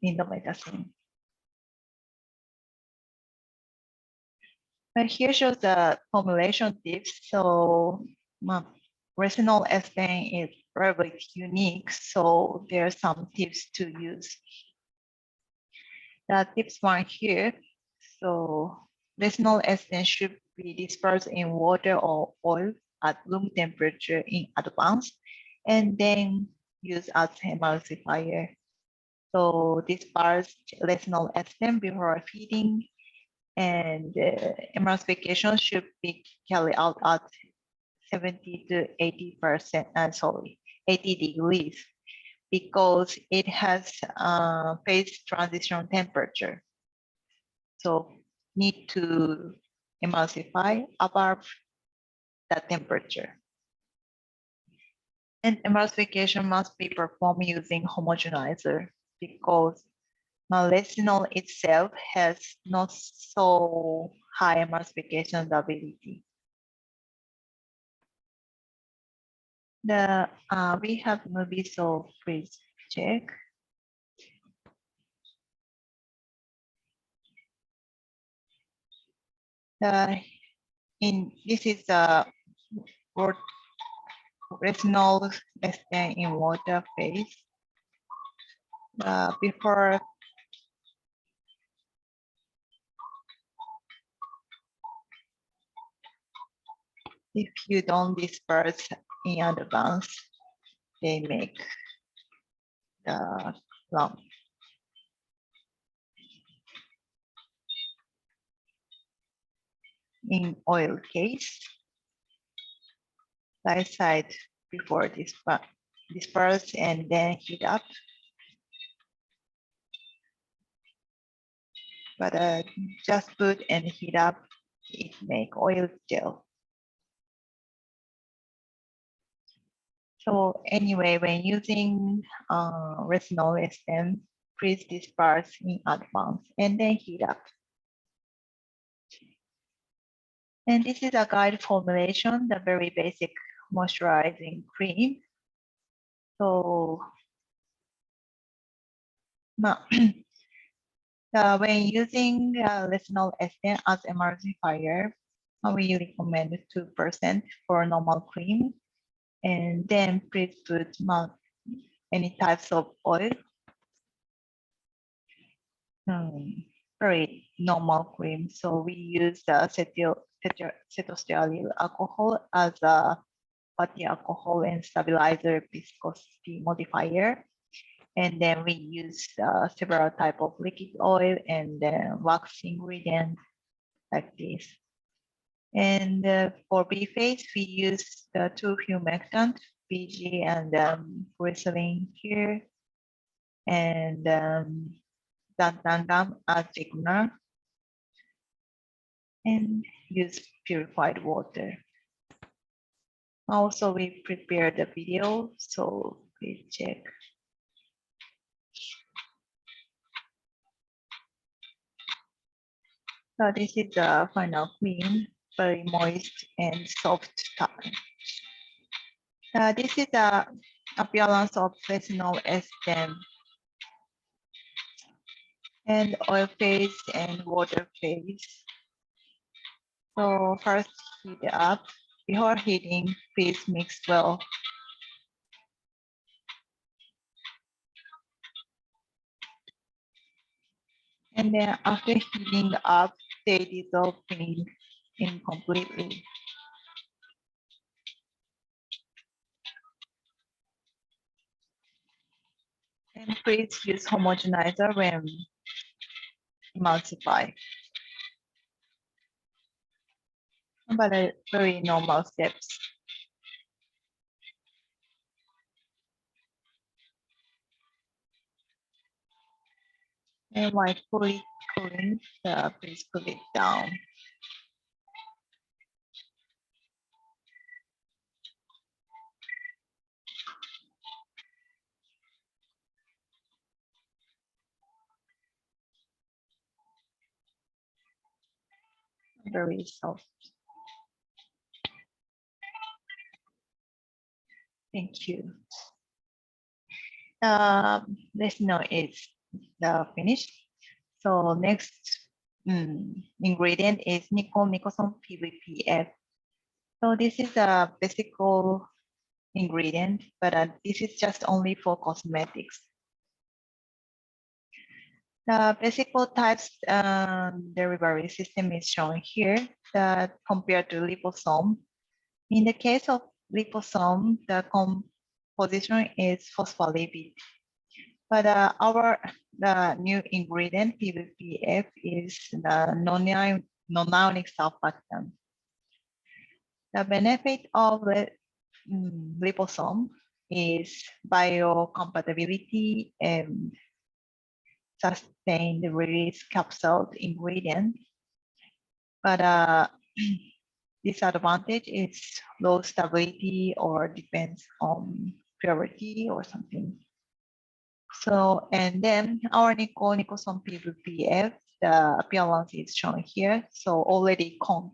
indomethacin. But here shows the formulation tips. So resinol ester is very unique. So there are some tips to use. The tips one here. So resinol ester should be dispersed in water or oil at room temperature in advance, and then use as emulsifier. So disperse retinol ester before feeding, and emulsification should be carried out at 70 to 80%, 80 degrees, because it has phase transition temperature. So need to emulsify above that temperature. And emulsification must be performed using homogenizer, because retinol itself has not so high emulsification ability. We have movie, so please check. This is the retinol ester in water phase. Before if you don't disperse in advance, they make the lump. In oil case, right side before disperse and then heat up. But just put and heat up, it make oil gel. So anyway, when using retinol ester, please disperse in advance and then heat up. And this is a guide formulation, the very basic moisturizing cream. So when using retinol ester as emulsifier, we recommend 2% for normal cream. And then please put any types of oil. Very normal cream. So we use the cetostyrene alcohol as a fatty alcohol and stabilizer viscosity modifier. And then we use several types of liquid oil and then wax ingredient like this. And for B phase, we use the two humectant, BG and glycerin here, and Dantangam as thickener, and use purified water. Also, we prepared the video, so please check. So this is the final cream, very moist and soft touch. This is the appearance of retinol ester and oil phase and water phase. So first heat up. Before heating, please mix well. And then after heating up, they dissolve in completely. And please use homogenizer when emulsify. But very normal steps. And while fully cooling, please cool it down. Very soft. Thank you. Let's know it's finished. So next ingredient is NIkkol PVPF. So this is a basic ingredient, but this is just only for cosmetics. The basic types delivery system is shown here that compared to liposome. In the case of liposome, the composition is phospholipid. But the new ingredient PVPF is the non-ionic surfactant. The benefit of the liposome is biocompatibility and sustained release capsule ingredient. But disadvantage is low stability or depends on purity or something. So, and then our nicosome PVPF, the appearance is shown here. So already conk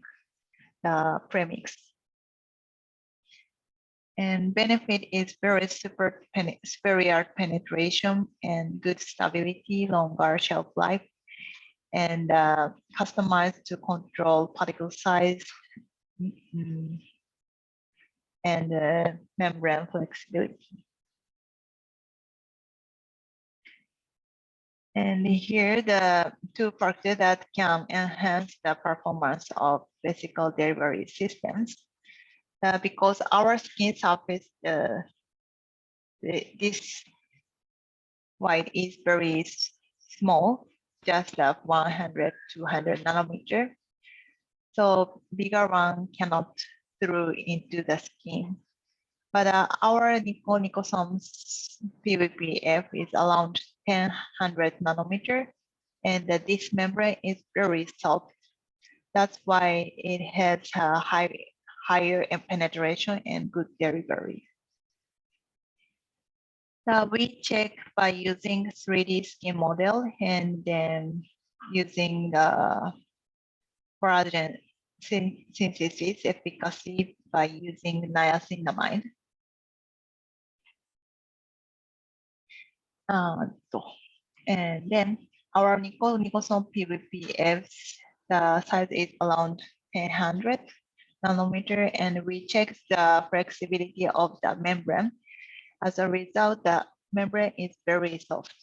the premix. And benefit is very superior penetration and good stability, longer shelf life, and customized to control particle size and membrane flexibility. And here the two factors that can enhance the performance of vesicle delivery systems. Because our skin surface, this white is very small, just 100, 200 nanometer. So bigger one cannot through into the skin. But our nicosome's PVPF is around 100 nanometer, and this membrane is very soft. That's why it has a higher penetration and good delivery. We check by using 3D skin model and then using the collagen synthesis efficacy by using niacinamide. And then our nicosome PVPF, the size is around 100 nanometer, and we check the flexibility of the membrane. As a result, the membrane is very soft.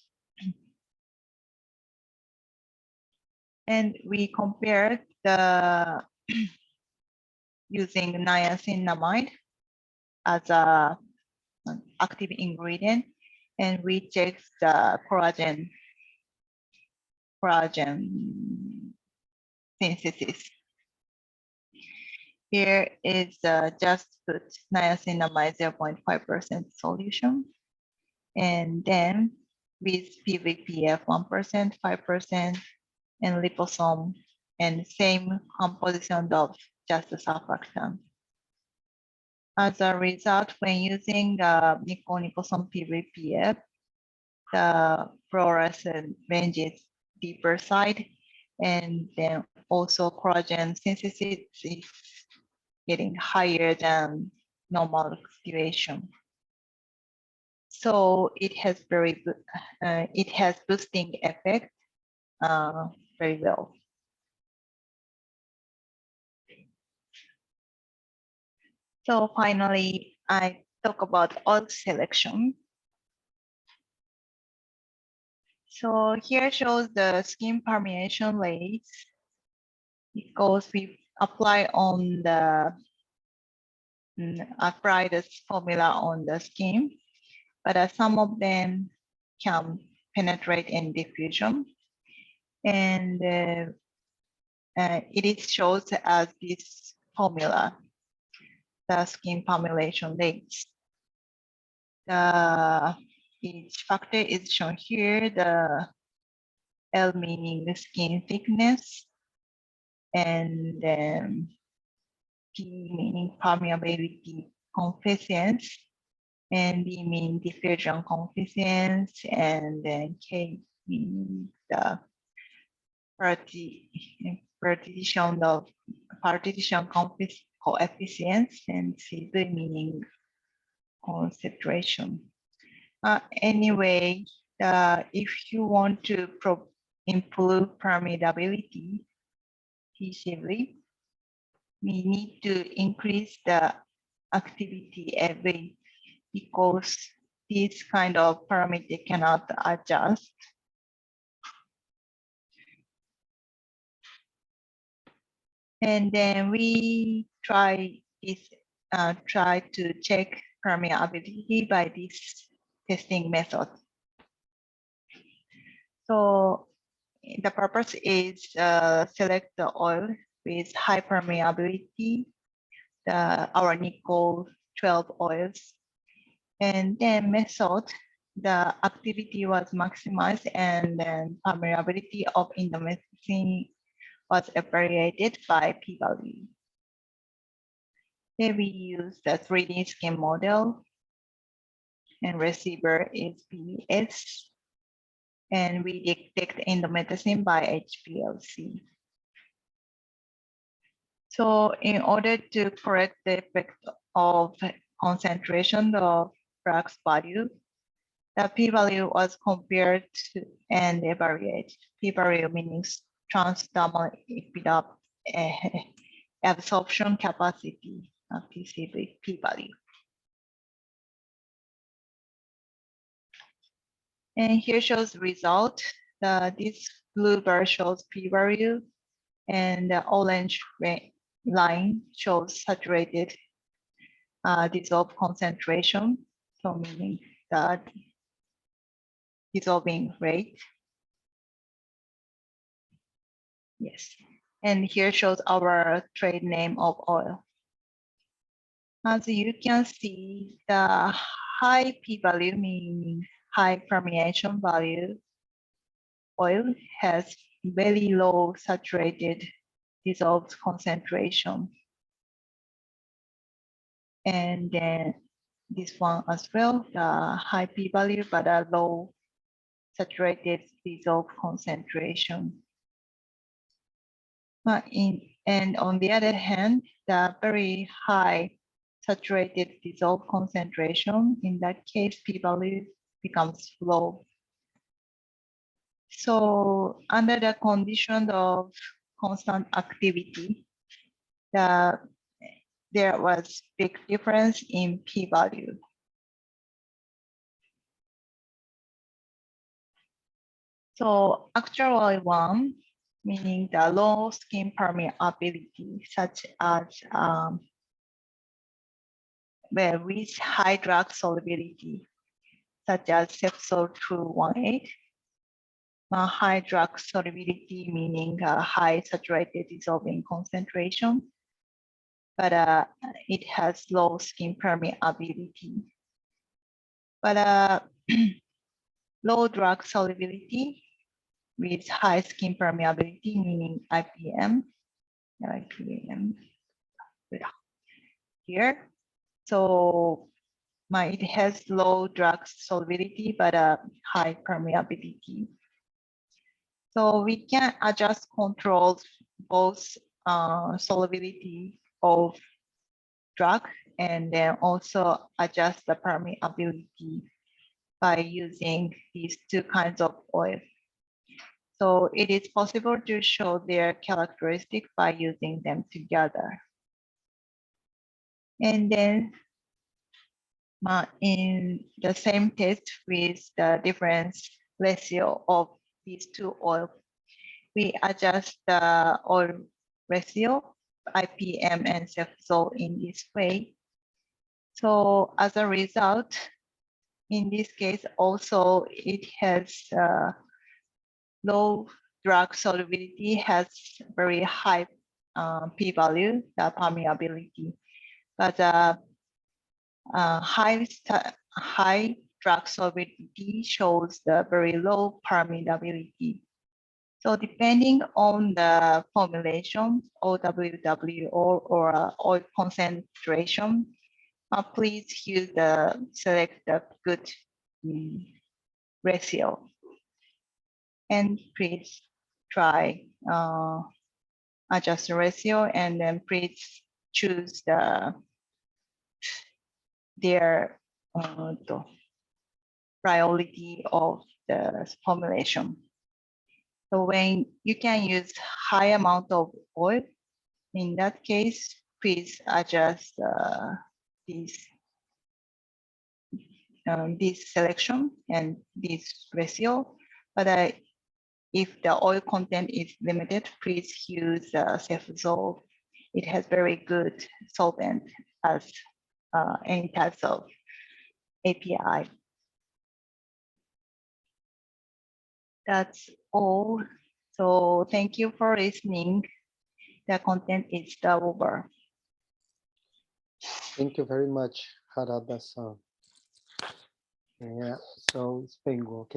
And we compare the using niacinamide as a active ingredient, and we check the collagen synthesis. Here is just put niacinamide 0.5% solution, and then with PVPF 1%, 5%, and liposome, and same composition of just the surfactant. As a result, when using the nicosome PVPF, the fluorescent range is deeper side, and then also collagen synthesis is getting higher than normal situation. So it has very good, it has boosting effect very well. So finally, I talk about oil selection. So here shows the skin permeation rates because we apply on the apply this formula on the skin, but some of them can penetrate in diffusion, and it shows as this formula, the skin permeation rates. Each factor is shown here. The L meaning the skin thickness, and then P meaning permeability coefficients, and D meaning diffusion coefficients, and then K meaning the partition coefficients, and C meaning concentration. Anyway, if you want to improve permeability feasibly, we need to increase the activity every, because this kind of parameter cannot adjust. And then we try to check permeability by this testing method. So the purpose is select the oil with high permeability, our NIkkol 12 oils. And then method, the activity was maximized and then permeability of indomethacin was evaluated by p-value. Then we use the 3D skin model and receiver is PS. And we detect indomethacin by HPLC. So in order to correct the effect of concentration of drugs value, the p-value was compared to and evaluated. P-value meaning transdermal absorption capacity, PCV p-value. And here shows the result. This blue bar shows p-value, and the orange line shows saturated dissolved concentration, so meaning that dissolving rate. Yes, and here shows our trade name of oil. As you can see, the high p-value meaning high permeation value oil has very low saturated dissolved concentration. And then this one as well, the high p-value but a low saturated dissolved concentration. And on the other hand, the very high saturated dissolved concentration, in that case, p-value becomes low. So under the condition of constant activity, there was big difference in p-value. So actual one, meaning the low skin permeability, such as with high drug solubility, such as Cepsol 218. High drug solubility, meaning high saturated dissolving concentration, but it has low skin permeability. But low drug solubility with high skin permeability, meaning IPM here. So it has low drug solubility, but high permeability. So we can adjust controls both solubility of drug and then also adjust the permeability by using these two kinds of oil. So it is possible to show their characteristics by using them together. And then in the same test with the difference ratio of these two oils, we adjust the oil ratio, IPM and Cepsol in this way. So as a result, in this case, also it has low drug solubility, has very high p-value, the permeability, but high drug solubility shows the very low permeability. So depending on the formulation, OWW or oil concentration, please use select the good ratio. And please try adjust the ratio, and then please choose their priority of the formulation. So when you can use high amount of oil, in that case, please adjust this selection and this ratio. But if the oil content is limited, please use Cepsol. It has very good solvent as any types of API. That's all. So thank you for listening. The content is over. Thank you very much, Harada-san. So Spengo, ok?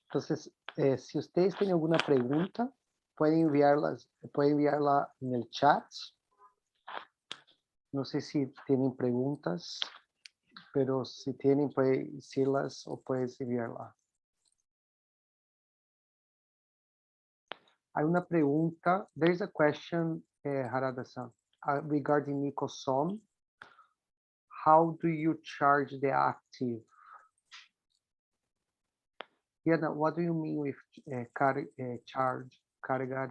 Entonces, si ustedes tienen alguna pregunta, pueden enviarla en el chat. No sé si tienen preguntas, pero si tienen, pueden decirlas o puedes enviarla. Hay una pregunta. There is a question, Harada-san, regarding NIkkol. How do you charge the active? Yeah, what do you mean with charge? Cargar?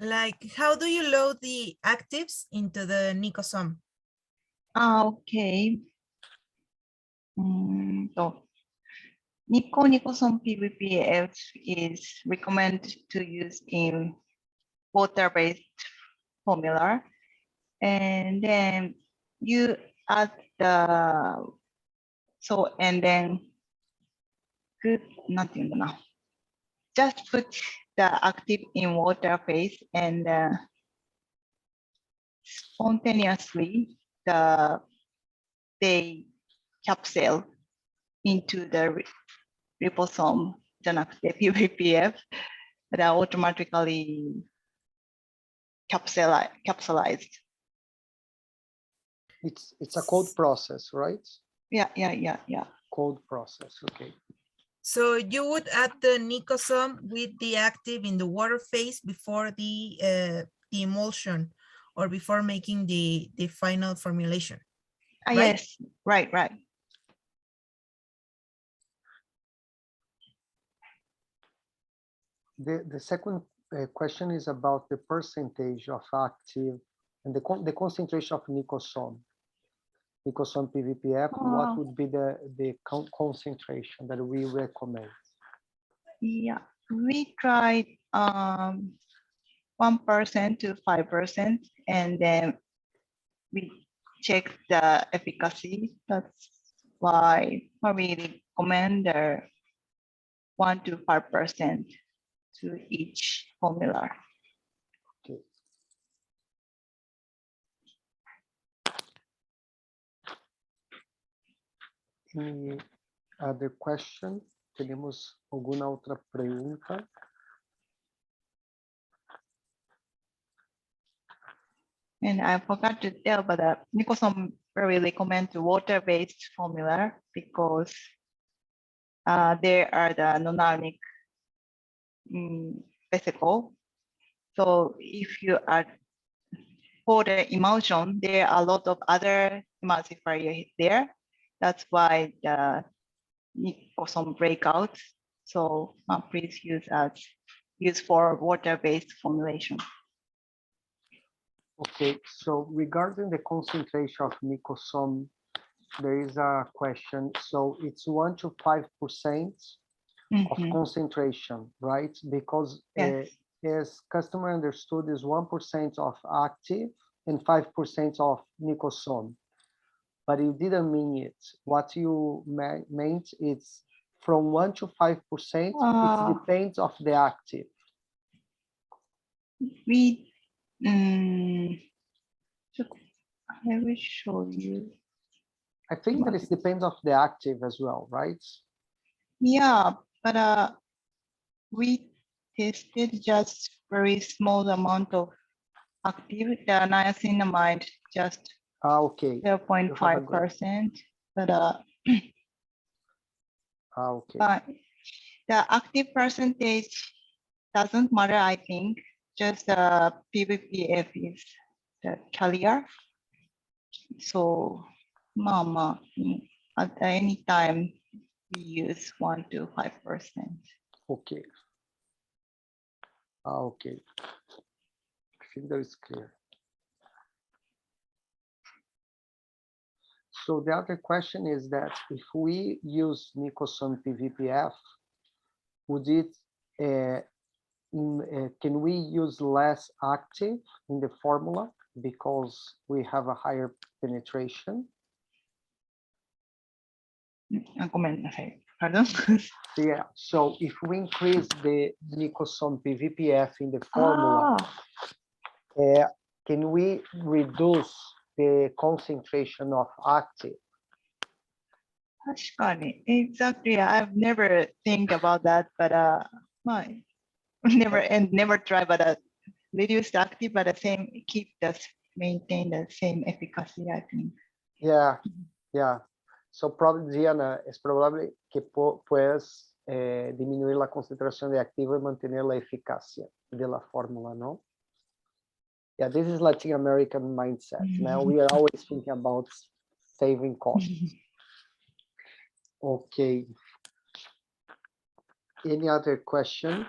Like, how do you load the actives into the NIkkol? Okay. So NIkkol PVPF is recommended to use in water-based formula, and then you add the and then good nothing now. Just put the active in water phase and spontaneously they capsule into the riposome, the PVPF, that are automatically capsulized. It's a cold process, right? Yeah. Cold process, okay. So you would add the NIkkol with the active in the water phase before the emulsion or before making the final formulation. Right? Yes, right. The second question is about the percentage of active and the concentration of NIkkol PVPF. What would be the concentration that we recommend? Yeah, we tried 1% to 5%, and then we check the efficacy. That's why we recommend 1 to 5% to each formula. Okay. Any other question? ¿Tenemos alguna otra pregunta? And I forgot to tell, but NIkkol very recommend the water-based formula because there are the non-ionic vesicle. So if you are for the emulsion, there are a lot of other emulsifiers there. That's why the NIkkol breakouts. So please use for water-based formulation. Okay, so regarding the concentration of NIkkol, there is a question. So it's 1 to 5% of concentration, right? Because as customer understood, is 1% of active and 5% of NIkkol. But you didn't mean it. What you meant is from 1 to 5%, it depends of the active. I will show you. I think that it depends of the active as well, right? Yeah, but we tested just very small amount of active, the niacinamide, just okay. 0.5%. But okay. but the active percentage doesn't matter, I think. Just the PVPF is the carrier. So, at any time we use 1 to 5%. Okay. Okay. I think that is clear. So the other question is that if we use NIkkol PVPF, would it can we use less active in the formula because we have a higher penetration? Pardon. Yeah, so if we increase the Nicholson PVPF in the formula, can we reduce the concentration of active? Exactly. I've never think about that, but never try, but reduce the active, but the same maintain the same efficacy, I think. Yeah, yeah. So probably, Diana, es probable que puedas disminuir la concentración de activo y mantener la eficacia de la fórmula, ¿no? Yeah, this is Latin American mindset. Now we are always thinking about saving costs. Okay. Any other question?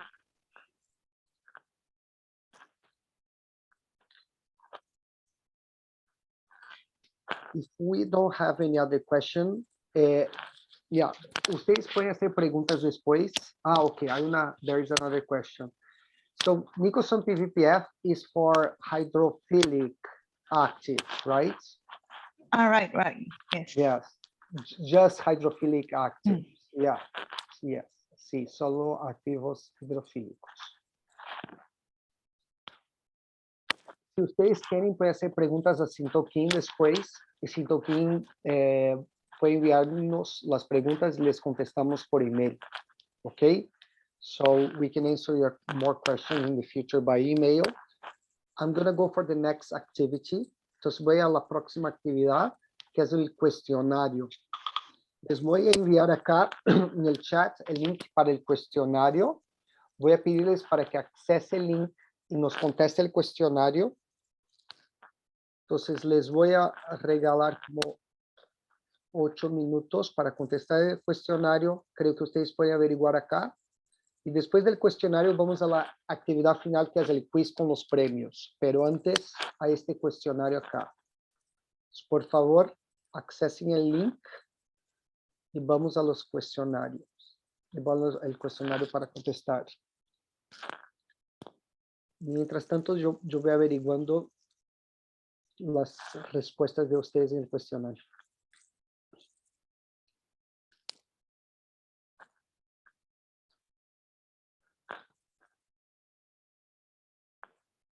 If we don't have any other question, yeah, ustedes pueden hacer preguntas después. Okay, there is another question. So Nicholson PVPF is for hydrophilic active, right? Right. Yes. Yes, just hydrophilic active. Yeah, yes. Sí, solo activos hidrofílicos. Si ustedes quieren, pueden hacer preguntas a Sintoquim después. Y Sintoquim puede enviarnos las preguntas y les contestamos por email. Okay? So we can answer your more questions in the future by email. I'm going to go for the next activity. Entonces voy a la próxima actividad, que es el cuestionario. Les voy a enviar acá en el chat el link para el cuestionario. Voy a pedirles para que accese el link y nos conteste el cuestionario. Entonces les voy a regalar como 8 minutos para contestar el cuestionario. Creo que ustedes pueden averiguar acá. Y después del cuestionario vamos a la actividad final, que es el quiz con los premios. Pero antes a este cuestionario acá. Por favor, accesen el link y vamos a los cuestionarios. Y vamos al cuestionario para contestar. Mientras tanto, yo voy averiguando las respuestas de ustedes en el cuestionario.